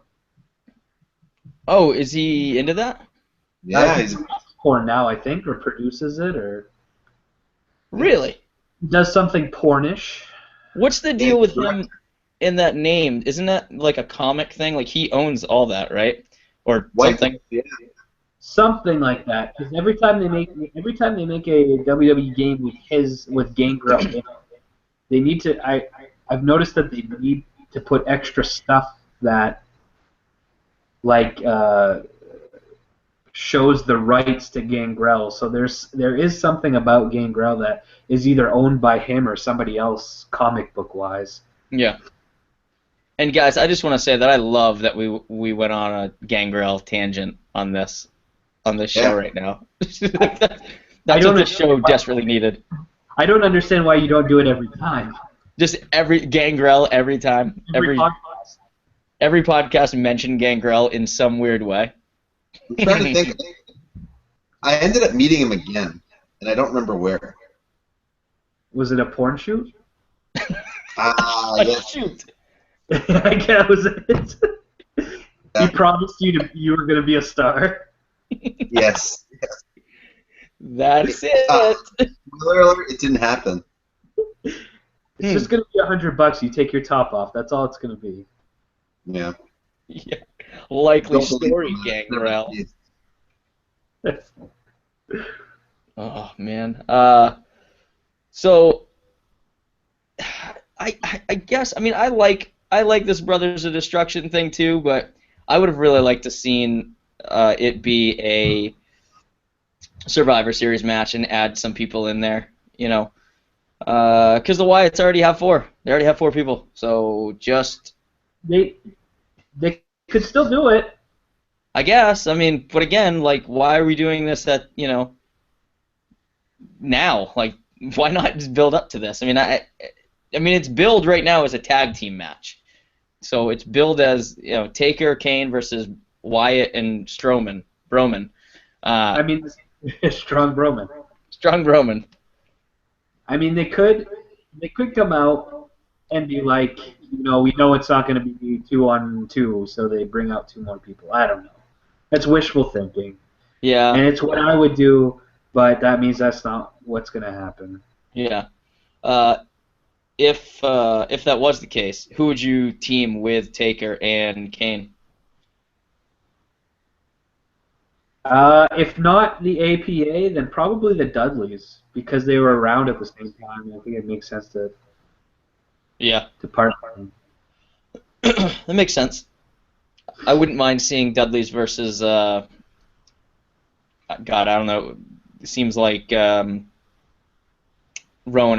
Oh, is he into that? Yeah, He he's makes porn now, I think, or produces it, or Really? does something pornish. What's the deal with him in that name? Isn't that like a comic thing? Like he owns all that, right? Or white. something? Yeah. Something like that, because every time they make a WWE game with Gangrel in it, they need to. I've noticed that they need to put extra stuff that like shows the rights to Gangrel. So there is something about Gangrel that is either owned by him or somebody else, comic book wise. Yeah. And guys, I just want to say that I love that we went on a gangrel tangent on this show Yeah. right now. I That's don't what this show understand why- desperately needed. I don't understand why you don't do it every time. Just every gangrel every time. Podcast. Every podcast mentioned gangrel in some weird way. I'm trying to think. I ended up meeting him again, and I don't remember where. Was it a porn shoot? Yeah. Shoot. I guess was it. He promised you were gonna be a star. Yes. That's it. Spoiler alert, it didn't happen. It's just gonna be $100. You take your top off. That's all it's gonna be. Yeah. Yeah. Likely Don't believe story, him, man. gangrel. Oh man. So I guess I like this Brothers of Destruction thing too, but I would have really liked to seen it be a Survivor Series match and add some people in there, you know, because the Wyatts already have 4. They already have 4 people, so just They could still do it. I guess. But again, like, why are we doing this at now? Like, why not just build up to this? It's billed right now as a tag team match. So it's billed as, Taker, Kane versus Wyatt and Broman. Strong Broman. Strong Broman. They could come out and be like, we know it's not going to be 2-on-2, so they bring out 2 more people. I don't know. That's wishful thinking. Yeah. And it's what I would do, but that means that's not what's going to happen. Yeah. If that was the case, who would you team with Taker and Kane? If not the APA, then probably the Dudleys, because they were around at the same time. I think it makes sense to partner them. That makes sense. I wouldn't mind seeing Dudleys versus God, I don't know. It seems like Rowan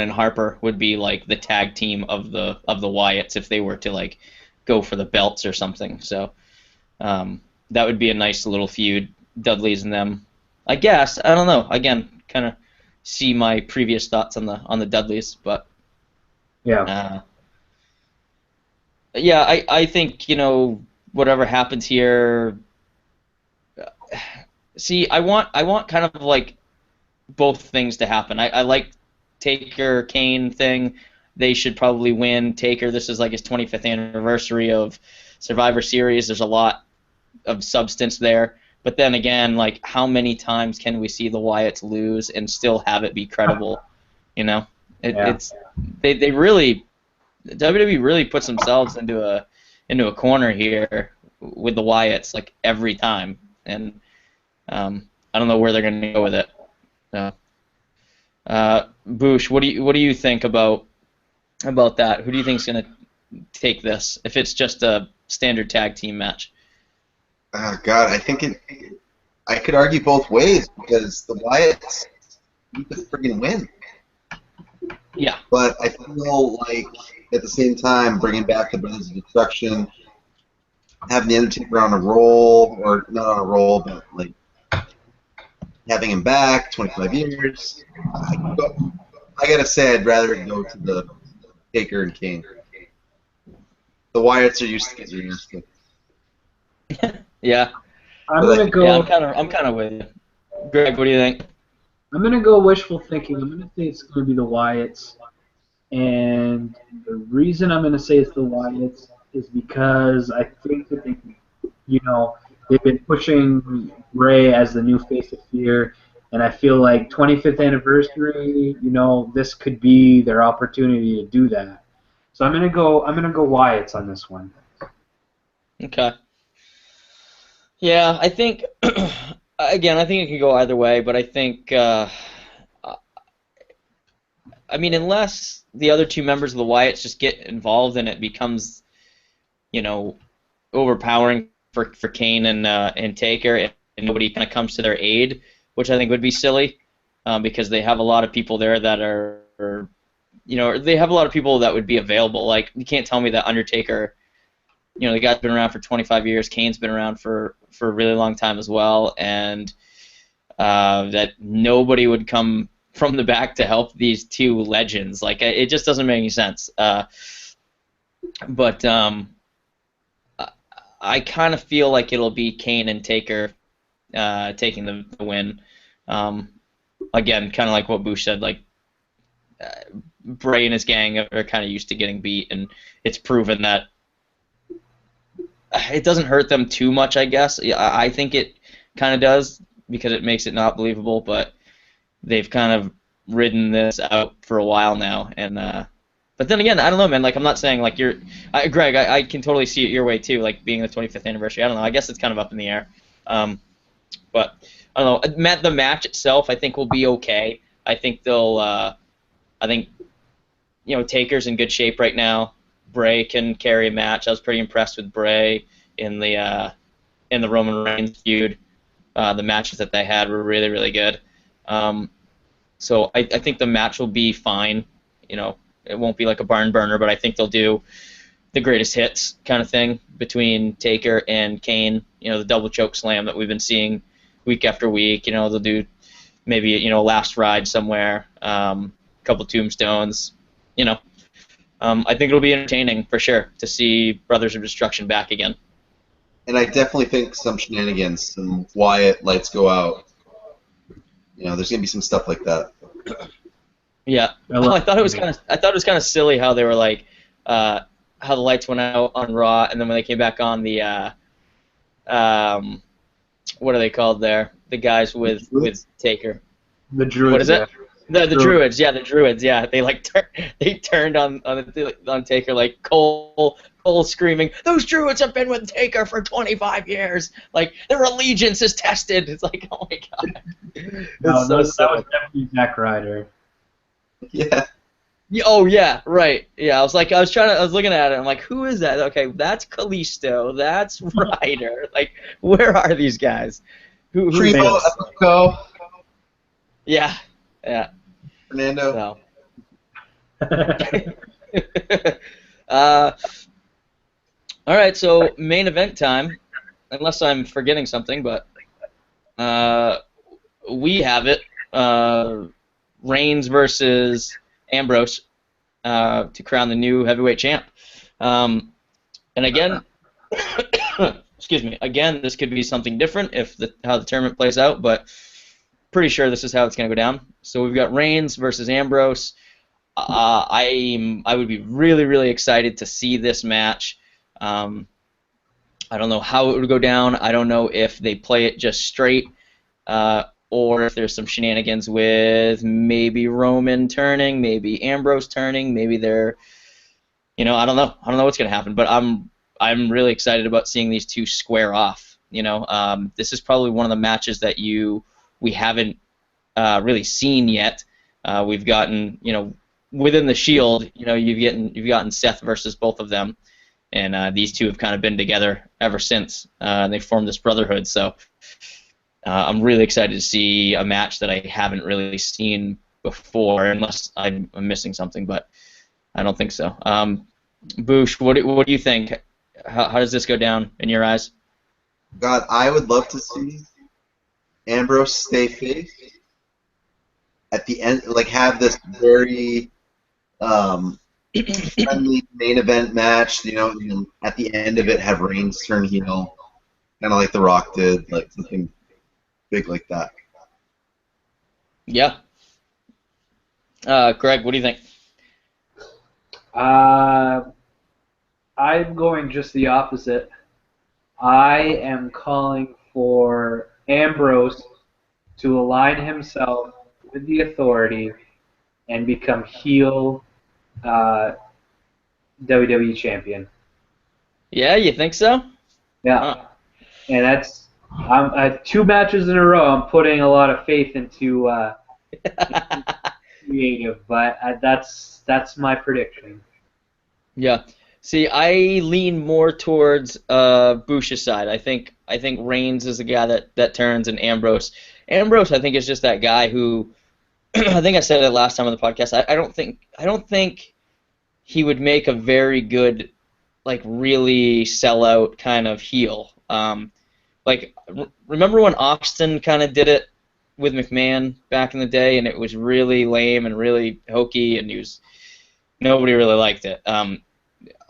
and Harper would be like the tag team of the Wyatts if they were to like go for the belts or something. So that would be a nice little feud, Dudleys and them. I guess. I don't know. Again, kind of see my previous thoughts on the Dudleys, but Yeah. I think, whatever happens here. See, I want kind of like both things to happen. I like Taker Kane thing. They should probably win. Taker, this is like his 25th anniversary of Survivor Series. There's a lot of substance there. But then again, like, how many times can we see the Wyatts lose and still have it be credible? It's they really, WWE really puts themselves into a corner here with the Wyatts like every time, and I don't know where they're going to go with it. Bouch, what do you think about that? Who do you think is going to take this if it's just a standard tag team match? Oh God, I think I could argue both ways because the Wyatts need to friggin' win. Yeah. But I feel like at the same time, bringing back the Brothers of Destruction, having the Undertaker on a roll, or not on a roll, but like having him back 25 years, I gotta say I'd rather go to the Taker and Kane. The Wyatts are used to getting their ass kicked. Yeah. I'm But gonna Yeah, go. I'm kind of with you. Greg, what do you think? I'm gonna go wishful thinking. I'm gonna say it's gonna be the Wyatts, and the reason I'm gonna say it's the Wyatts is because I think that they, they've been pushing Ray as the new face of fear, and I feel like 25th anniversary, this could be their opportunity to do that. So I'm gonna go Wyatts on this one. Okay. Yeah, I think again, I think it can go either way, but I think I mean, unless the other two members of the Wyatts just get involved and it becomes, you know, overpowering for Kane and Taker, and nobody kind of comes to their aid, which I think would be silly, because they have a lot of people there that are, they have a lot of people that would be available. Like, you can't tell me that Undertaker, the guy's been around for 25 years, Kane's been around for a really long time as well, and that nobody would come from the back to help these two legends. Like, it just doesn't make any sense. But I kind of feel like it'll be Kane and Taker taking the win. Again, kind of like what Bouch said, like Bray and his gang are kind of used to getting beat, and it's proven that it doesn't hurt them too much, I guess. I think it kind of does because it makes it not believable, but they've kind of ridden this out for a while now, and but then again, I don't know, man. Like, I'm not saying like Greg. I can totally see it your way too, like being the 25th anniversary. I don't know. I guess it's kind of up in the air, but I don't know. The match itself, I think, will be okay. I think they'll. I think Taker's in good shape right now. Bray can carry a match. I was pretty impressed with Bray in the Roman Reigns feud. The matches that they had were really, really good. So I think the match will be fine. It won't be like a barn burner, but I think they'll do the greatest hits kind of thing between Taker and Kane. The double choke slam that we've been seeing week after week. They'll do maybe a last ride somewhere, couple tombstones. I think it'll be entertaining for sure to see Brothers of Destruction back again. And I definitely think some shenanigans, some Wyatt lights go out. There's gonna be some stuff like that. Yeah. I thought it was kind of silly how they were like, how the lights went out on Raw, and then when they came back on the, what are they called there? The guys with Taker. The Druids. What is it? The Druids, yeah, the Druids, yeah. They like they turned on Taker like Cole screaming, "Those Druids have been with Taker for 25 years. Like, their allegiance is tested." It's like, oh my god. No, that was definitely Zack Ryder. Yeah. Oh yeah, right. Yeah, I was looking at it. I'm like, who is that? Okay, that's Kalisto. That's Ryder. Like, where are these guys? Who Primo, Epico. Yeah. Yeah. Fernando. So. All right, so main event time. Unless I'm forgetting something, but we have it. Reigns versus Ambrose to crown the new heavyweight champ. And again, excuse me. Again, this could be something different if how the tournament plays out, but pretty sure this is how it's going to go down. So we've got Reigns versus Ambrose. I would be really, really excited to see this match. I don't know how it would go down. I don't know if they play it just straight, or if there's some shenanigans with maybe Roman turning, maybe Ambrose turning, maybe they're, I don't know. I don't know what's going to happen, but I'm really excited about seeing these two square off. This is probably one of the matches that we haven't really seen yet. We've gotten, within the Shield, you've gotten Seth versus both of them, and these two have kind of been together ever since. They formed this brotherhood. So I'm really excited to see a match that I haven't really seen before, unless I'm missing something, but I don't think so. Bouch, what do you think? How does this go down in your eyes? God, I would love to see Ambrose stay face at the end, like have this very friendly main event match, and then at the end of it have Reigns turn heel, kind of like The Rock did, like something big like that. Yeah. Greg, what do you think? I'm going just the opposite. I am calling for Ambrose to align himself with the Authority and become heel WWE champion. Yeah, you think so? Yeah, Huh. and that's 2 matches in a row. I'm putting a lot of faith into creative, but that's my prediction. Yeah. See, I lean more towards Bouch's side. I think Reigns is the guy that turns, and Ambrose, I think, is just that guy who I think I said it last time on the podcast. I don't think he would make a very good, like, really sellout kind of heel. Remember when Austin kind of did it with McMahon back in the day, and it was really lame and really hokey, and nobody really liked it.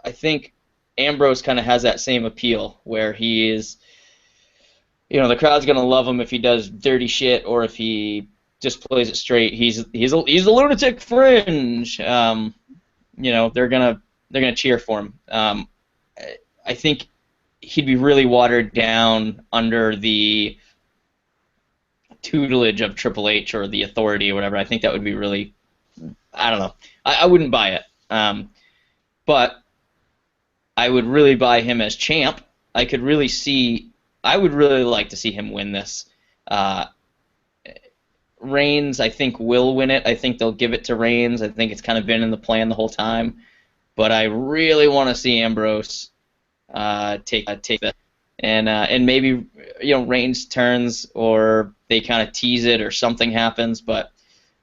I think Ambrose kind of has that same appeal where he is, the crowd's gonna love him if he does dirty shit or if he just plays it straight. He's a lunatic fringe. They're gonna cheer for him. I think he'd be really watered down under the tutelage of Triple H or the Authority or whatever. I think that would be really, I don't know. I wouldn't buy it. But I would really buy him as champ. I would really like to see him win this. Reigns, I think, will win it. I think they'll give it to Reigns. I think it's kind of been in the plan the whole time. But I really want to see Ambrose take that. And maybe Reigns turns or they kind of tease it or something happens. But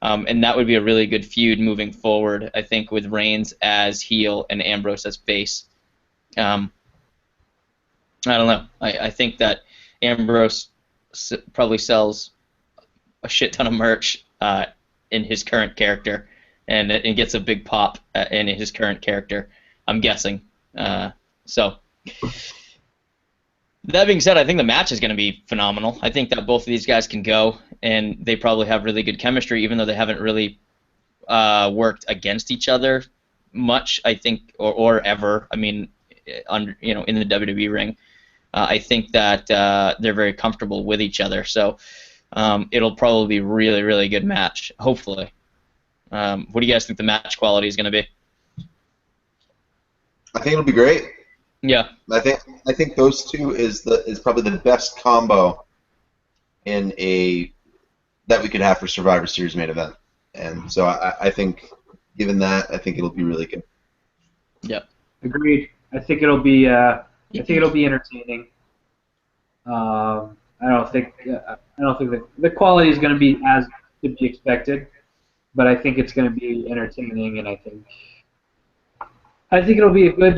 and that would be a really good feud moving forward, I think, with Reigns as heel and Ambrose as face. I don't know. I think that Ambrose probably sells a shit ton of merch in his current character, and gets a big pop in his current character. I'm guessing. So that being said, I think the match is going to be phenomenal. I think that both of these guys can go, and they probably have really good chemistry, even though they haven't really worked against each other much. I think, or ever. I mean, in the WWE ring. I think that they're very comfortable with each other, so it'll probably be a really, really good match, hopefully. What do you guys think the match quality is going to be? I think it'll be great. Yeah. I think those two is probably the best combo that we could have for Survivor Series main event, and so I think, given that, I think it'll be really good. Yep. Agreed. I think it'll be entertaining. I don't think the quality is going to be as to be expected, but I think it's going to be entertaining, and I think it'll be a good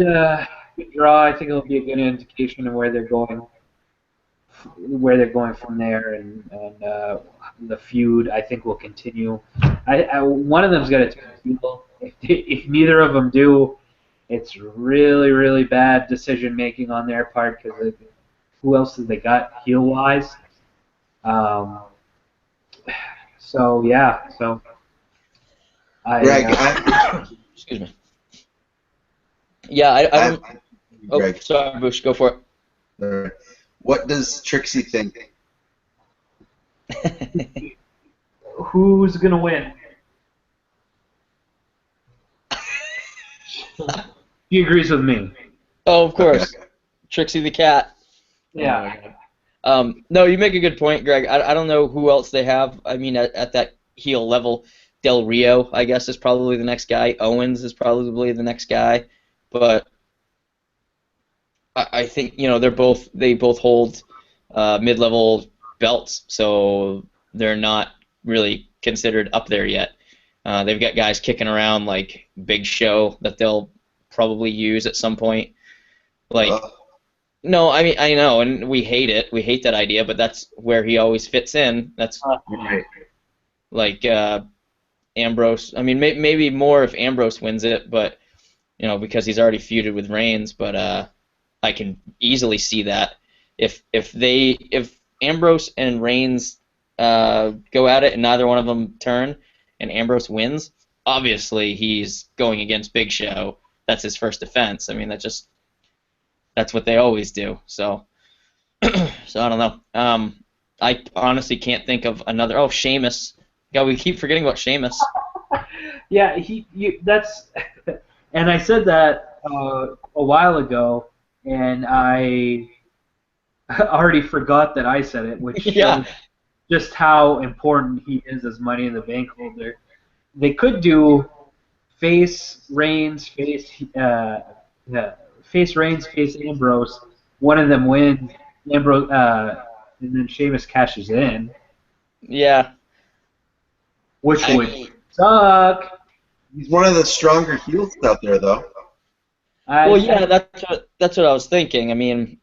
draw. I think it'll be a good indication of where they're going from there, and the feud I think will continue. One of them's got to turn heel. If neither of them do, it's really, really bad decision making on their part, because who else have they got heel wise? So yeah, Greg, excuse me. Yeah, I don't. Greg, Sorry, Bush, go for it. What does Trixie think? Who's gonna win? He agrees with me. Oh, of course. Okay. Trixie the cat. Yeah. No, you make a good point, Greg. I don't know who else they have. I mean, at that heel level, Del Rio, I guess, is probably the next guy. Owens is probably the next guy. But I think they both hold mid-level belts, so they're not really considered up there yet. They've got guys kicking around like Big Show that they'll probably use at some point. Like, no, I mean, I know, and we hate it. We hate that idea, but that's where he always fits in. That's Right. like Ambrose. I mean, maybe more if Ambrose wins it, but because he's already feuded with Reigns. But I can easily see that if Ambrose and Reigns go at it and neither one of them turn, and Ambrose wins, obviously he's going against Big Show. That's his first defense. I mean, that's what they always do. So so I don't know. I honestly can't think of another. Oh, Sheamus. God, we keep forgetting about Sheamus. Yeah, that's, and I said that a while ago, and I already forgot that I said it, which shows just how important he is as Money in the Bank holder. They could do face Reigns, face Reigns, face Ambrose. One of them wins, Ambrose, and then Sheamus cashes in. Yeah. Which would suck. He's one of the stronger heels out there, though. Well, yeah, that's what I was thinking. I mean,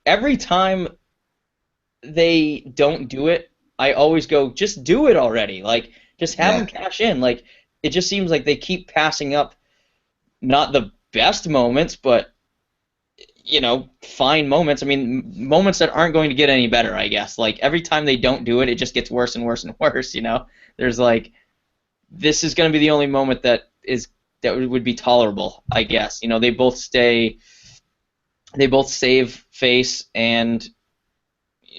every time they don't do it, I always go, just do it already. Like, just have them cash in. Like, it just seems like they keep passing up not the best moments, but fine moments. I mean, moments that aren't going to get any better, I guess. Like, every time they don't do it, it just gets worse and worse and worse, There's like, this is going to be the only moment that would be tolerable, I guess. They both save face, and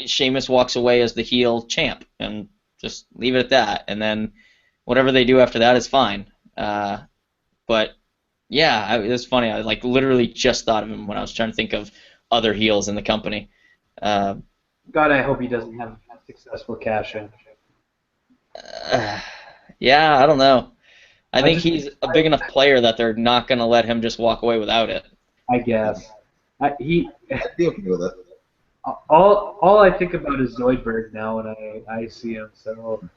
Sheamus walks away as the heel champ, and just leave it at that. And then whatever they do after that is fine. But yeah, it was funny. I literally just thought of him when I was trying to think of other heels in the company. God, I hope he doesn't have a successful cash in. Yeah, I don't know. I think he's a big enough player that they're not going to let him just walk away without it. I guess. I'd be okay with it. All I think about is Zoidberg now when I see him. So.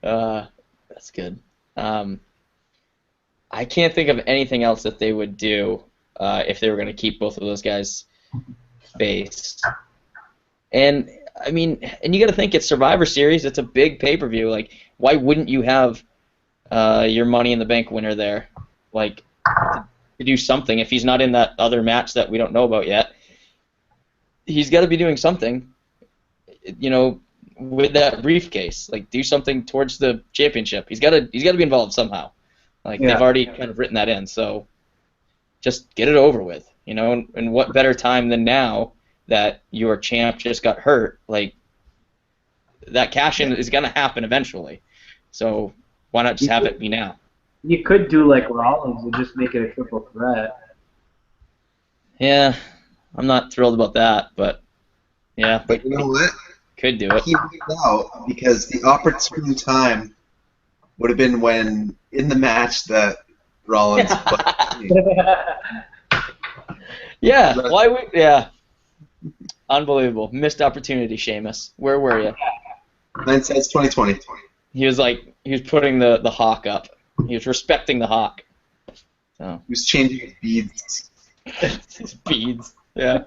That's good. I can't think of anything else that they would do if they were going to keep both of those guys face. And I mean, and you got to think it's Survivor Series. It's a big pay-per-view. Like, why wouldn't you have your Money in the Bank winner there? Like, to do something. If he's not in that other match that we don't know about yet, he's got to be doing something. With that briefcase, like, do something towards the championship. He's got to be involved somehow. Like, they've already kind of written that in. So, just get it over with. And what better time than now that your champ just got hurt? Like, that cash-in is going to happen eventually. So why not just have it be now? You could do like Rollins and just make it a triple threat. Yeah, I'm not thrilled about that, but yeah. But you know what? Could do it. He moved out because the opportune time would have been when, in the match that Rollins Yeah, why would... Yeah. Unbelievable. Missed opportunity, Sheamus. Where were you? Mine says 2020. He was putting the hawk up. He was respecting the hawk. So. He was changing his beads. His beads. Yeah.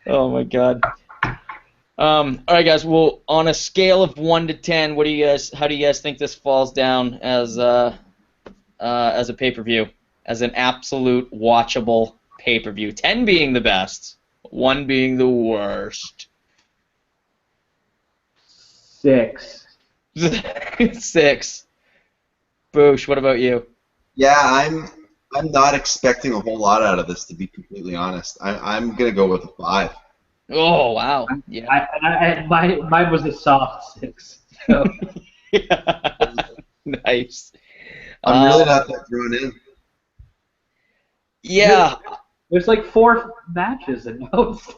Oh my God. All right, guys. Well, on a scale of 1 to 10, how do you guys think this falls down as a pay-per-view, as an absolute watchable pay-per-view? 10 being the best, 1 being the worst. 6. 6. Bouch, what about you? Yeah, I'm not expecting a whole lot out of this, to be completely honest. I'm gonna go with a 5. Oh wow! Yeah. Mine was a soft 6. So. Yeah. Nice. I'm really not that drawn in. Yeah. There's like 4 matches announced.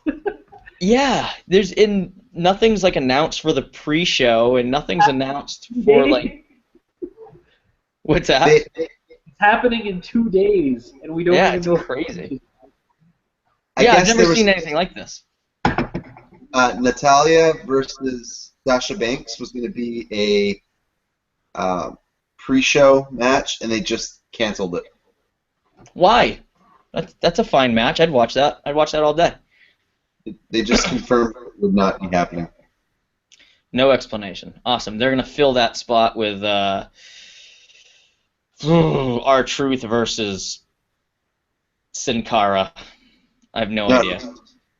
Yeah. Nothing's like announced for the pre-show, and nothing's announced for like. What's that? It's happening in 2 days, and we don't even know. Yeah, it's crazy. Yeah, I've never seen anything like this. Natalia versus Sasha Banks was going to be a pre-show match, and they just canceled it. Why? That's a fine match. I'd watch that. I'd watch that all day. They just confirmed it would not be happening. No explanation. Awesome. They're gonna fill that spot with R-Truth versus Sin Cara. I have no idea.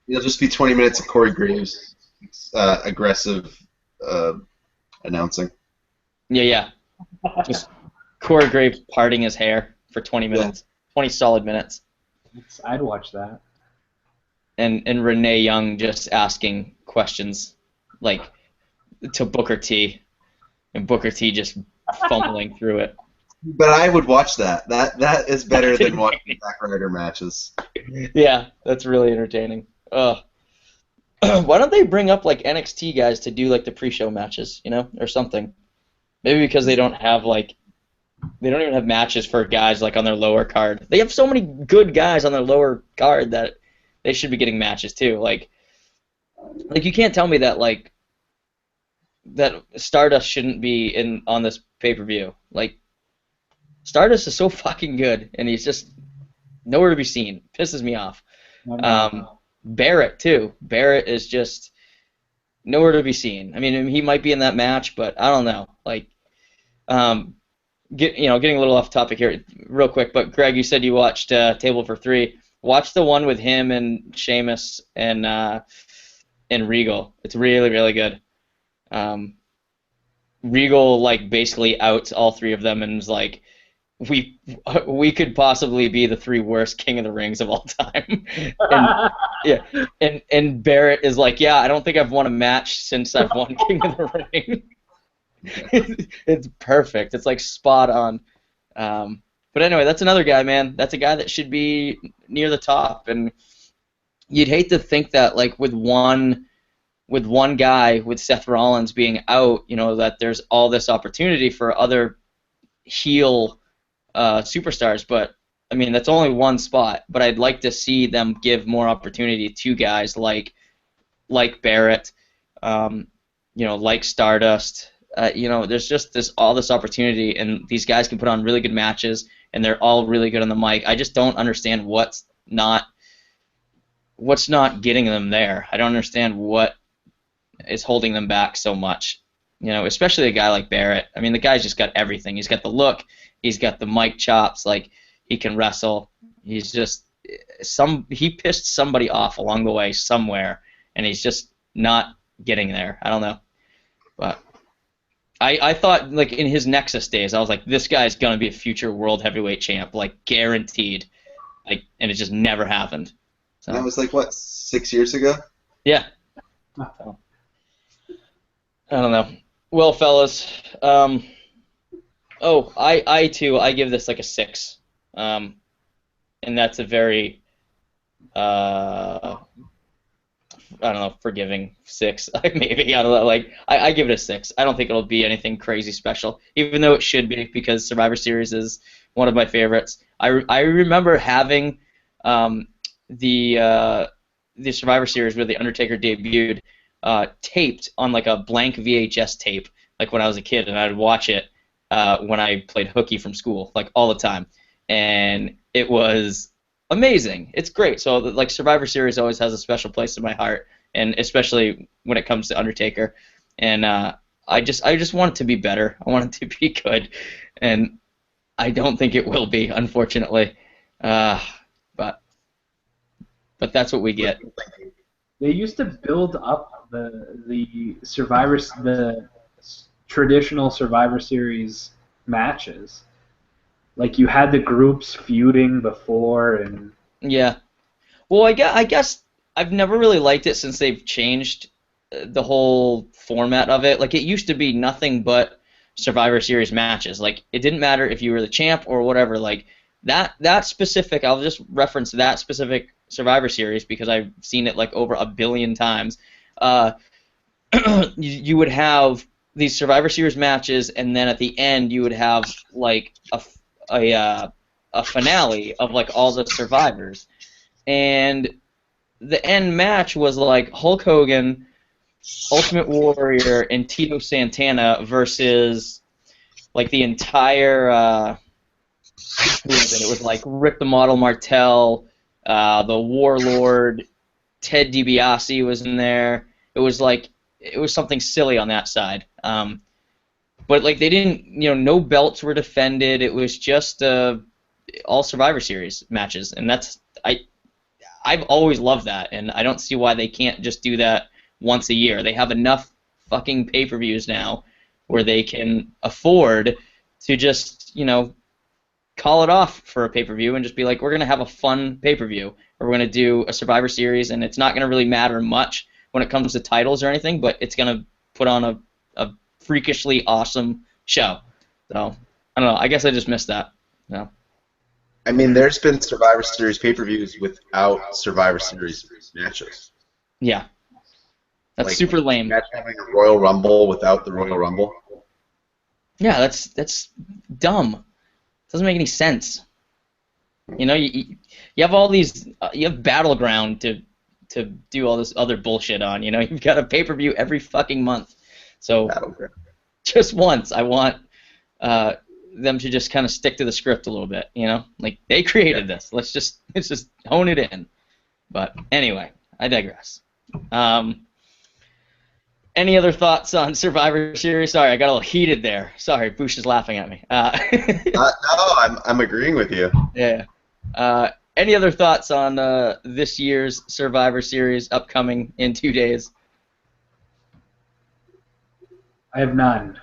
It'll just be 20 minutes of Corey Graves' aggressive announcing. Yeah. Just Corey Graves parting his hair for 20 minutes. 20 solid minutes. I'd watch that. And Renee Young just asking questions like to Booker T, and Booker T just fumbling through it. But I would watch that. That is better than watching Zack Ryder matches. Yeah, that's really entertaining. Why don't they bring up like NXT guys to do like the pre-show matches, or something? Maybe because they don't even have matches for guys like on their lower card. They have so many good guys on their lower card that they should be getting matches too. Like you can't tell me that that Stardust shouldn't be on this pay-per-view. Like Stardust is so fucking good, and he's just nowhere to be seen. Pisses me off. Barrett too. Barrett is just nowhere to be seen. I mean, he might be in that match, but I don't know. Like, getting a little off topic here, real quick. But Greg, you said you watched Table for Three. Watch the one with him and Sheamus and Regal. It's really, really good. Regal basically outs all three of them and is like, we could possibly be the three worst King of the Rings of all time. And Barrett is like, yeah, I don't think I've won a match since I've won King of the Ring. It's perfect. It's like spot on. But anyway, that's another guy, man. That's a guy that should be near the top. And you'd hate to think that with one guy, with Seth Rollins being out, that there's all this opportunity for other heel superstars, but I mean that's only one spot. But I'd like to see them give more opportunity to guys like Barrett, like Stardust. There's just all this opportunity, and these guys can put on really good matches, and they're all really good on the mic. I just don't understand what's not getting them there. I don't understand what is holding them back so much. Especially a guy like Barrett. I mean, the guy's just got everything. He's got the look. He's got the mic chops. He can wrestle. He's just he pissed somebody off along the way somewhere, and he's just not getting there. I don't know, but I thought in his Nexus days, I was like, this guy's gonna be a future world heavyweight champ, guaranteed. And it just never happened. So that was 6 years ago? Yeah. So, I don't know. Well, fellas, I too, I give this a 6, and that's a very, I don't know, forgiving 6, maybe. I don't know. I give it a 6. I don't think it'll be anything crazy special, even though it should be, because Survivor Series is one of my favorites. I remember having the Survivor Series where the Undertaker debuted taped on a blank VHS tape, when I was a kid, and I'd watch it when I played hooky from school, all the time, and it was amazing. It's great. So Survivor Series always has a special place in my heart, and especially when it comes to Undertaker. And I just want it to be better. I want it to be good, and I don't think it will be, unfortunately. But that's what we get. They used to build up the traditional Survivor Series matches. You had the groups feuding before, and yeah. Well, I guess I've never really liked it since they've changed the whole format of it. It used to be nothing but Survivor Series matches. It didn't matter if you were the champ or whatever. That specific, I'll just reference that specific Survivor Series because I've seen it over 1 billion times. You would have these Survivor Series matches, and then at the end you would have a finale of all the survivors. And the end match was like Hulk Hogan, Ultimate Warrior, and Tito Santana versus like the entire. Who was it? It was like Rip the Model Martel, the Warlord, Ted DiBiase was in there. It was something silly on that side. But like they didn't, no belts were defended. It was just all Survivor Series matches, and I've always loved that, and I don't see why they can't just do that once a year. They have enough fucking pay-per-views now where they can afford to just, call it off for a pay-per-view and just be like, we're going to have a fun pay-per-view, or we're going to do a Survivor Series, and it's not going to really matter much when it comes to titles or anything, but it's going to put on a freakishly awesome show. So, I don't know. I guess I just missed that. No. I mean, there's been Survivor Series pay-per-views without Survivor Series matches. Yeah. That's Like, super lame. Imagine having a Royal Rumble without the Royal Rumble. Yeah, that's dumb. Doesn't make any sense. You have all these, you have Battleground to do all this other bullshit on. You've got a pay-per-view every fucking month. So just once, I want them to just kind of stick to the script a little bit. Like they created this. Let's just hone it in. But anyway, I digress. Any other thoughts on Survivor Series? Sorry, I got a little heated there. Sorry, Bouch is laughing at me. No, I'm agreeing with you. Yeah. Any other thoughts on this year's Survivor Series upcoming in 2 days? I have none.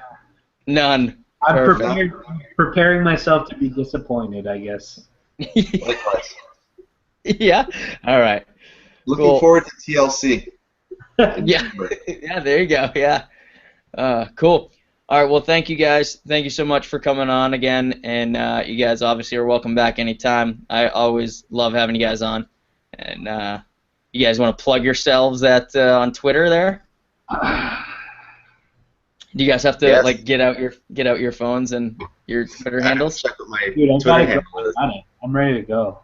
None. I'm preparing myself to be disappointed, I guess. Likewise. Yeah? All right. Looking forward to TLC. Yeah. Yeah, there you go. Yeah. Cool. All right, well, thank you guys. Thank you so much for coming on again, and you guys obviously are welcome back anytime. I always love having you guys on. And you guys want to plug yourselves on Twitter there? Do you guys have to get out your phones and your Twitter handles? Check with my Dude, Twitter handle. I'm ready to go.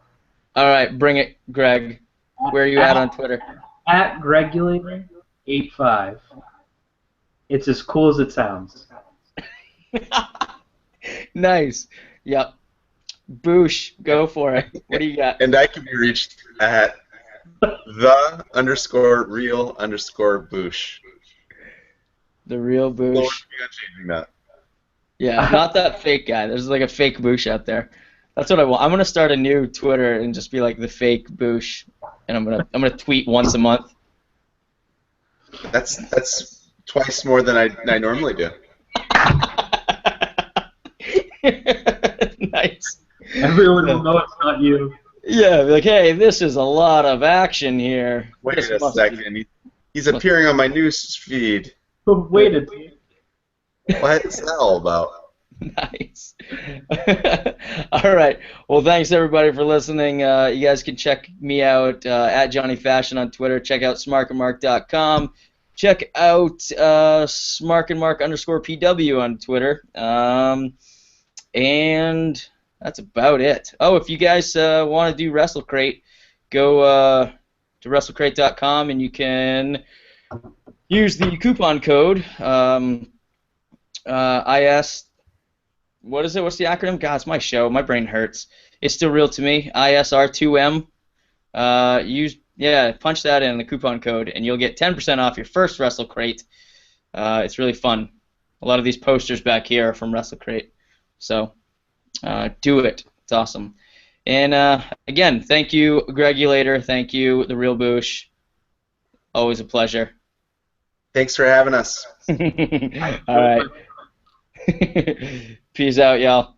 All right, bring it, Greg. Where are you at on Twitter? At Regulator85. It's as cool as it sounds. Nice. Yep. Bouch, go for it. What do you got? And I can be reached at the_real_Bouch. The real Bouch. Changing that. Yeah, not that fake guy. There's like a fake Bouch out there. That's what I want. I'm gonna start a new Twitter and just be like the fake Bouch, and I'm gonna tweet once a month. That's twice more than I normally do. Nice. Everyone will know it's not you. Yeah, be like, hey, this is a lot of action here. Wait a second. He's appearing on my news feed. Wait a second. What's that all about? Nice. All right. Well, thanks everybody for listening. You guys can check me out at Jonny Fashion on Twitter. Check out smarkandmark.com. Check out smarkandmark_PW on Twitter. And that's about it. Oh, if you guys want to do WrestleCrate, go to WrestleCrate.com and you can use the coupon code IS. What is it? What's the acronym? God, it's my show. My brain hurts. It's still real to me. ISR2M. Punch that in the coupon code, and you'll get 10% off your first WrestleCrate. It's really fun. A lot of these posters back here are from WrestleCrate. So do it. It's awesome. And again, thank you, Gregulator. Thank you, The Real Bouch. Always a pleasure. Thanks for having us. All right. Peace out, y'all.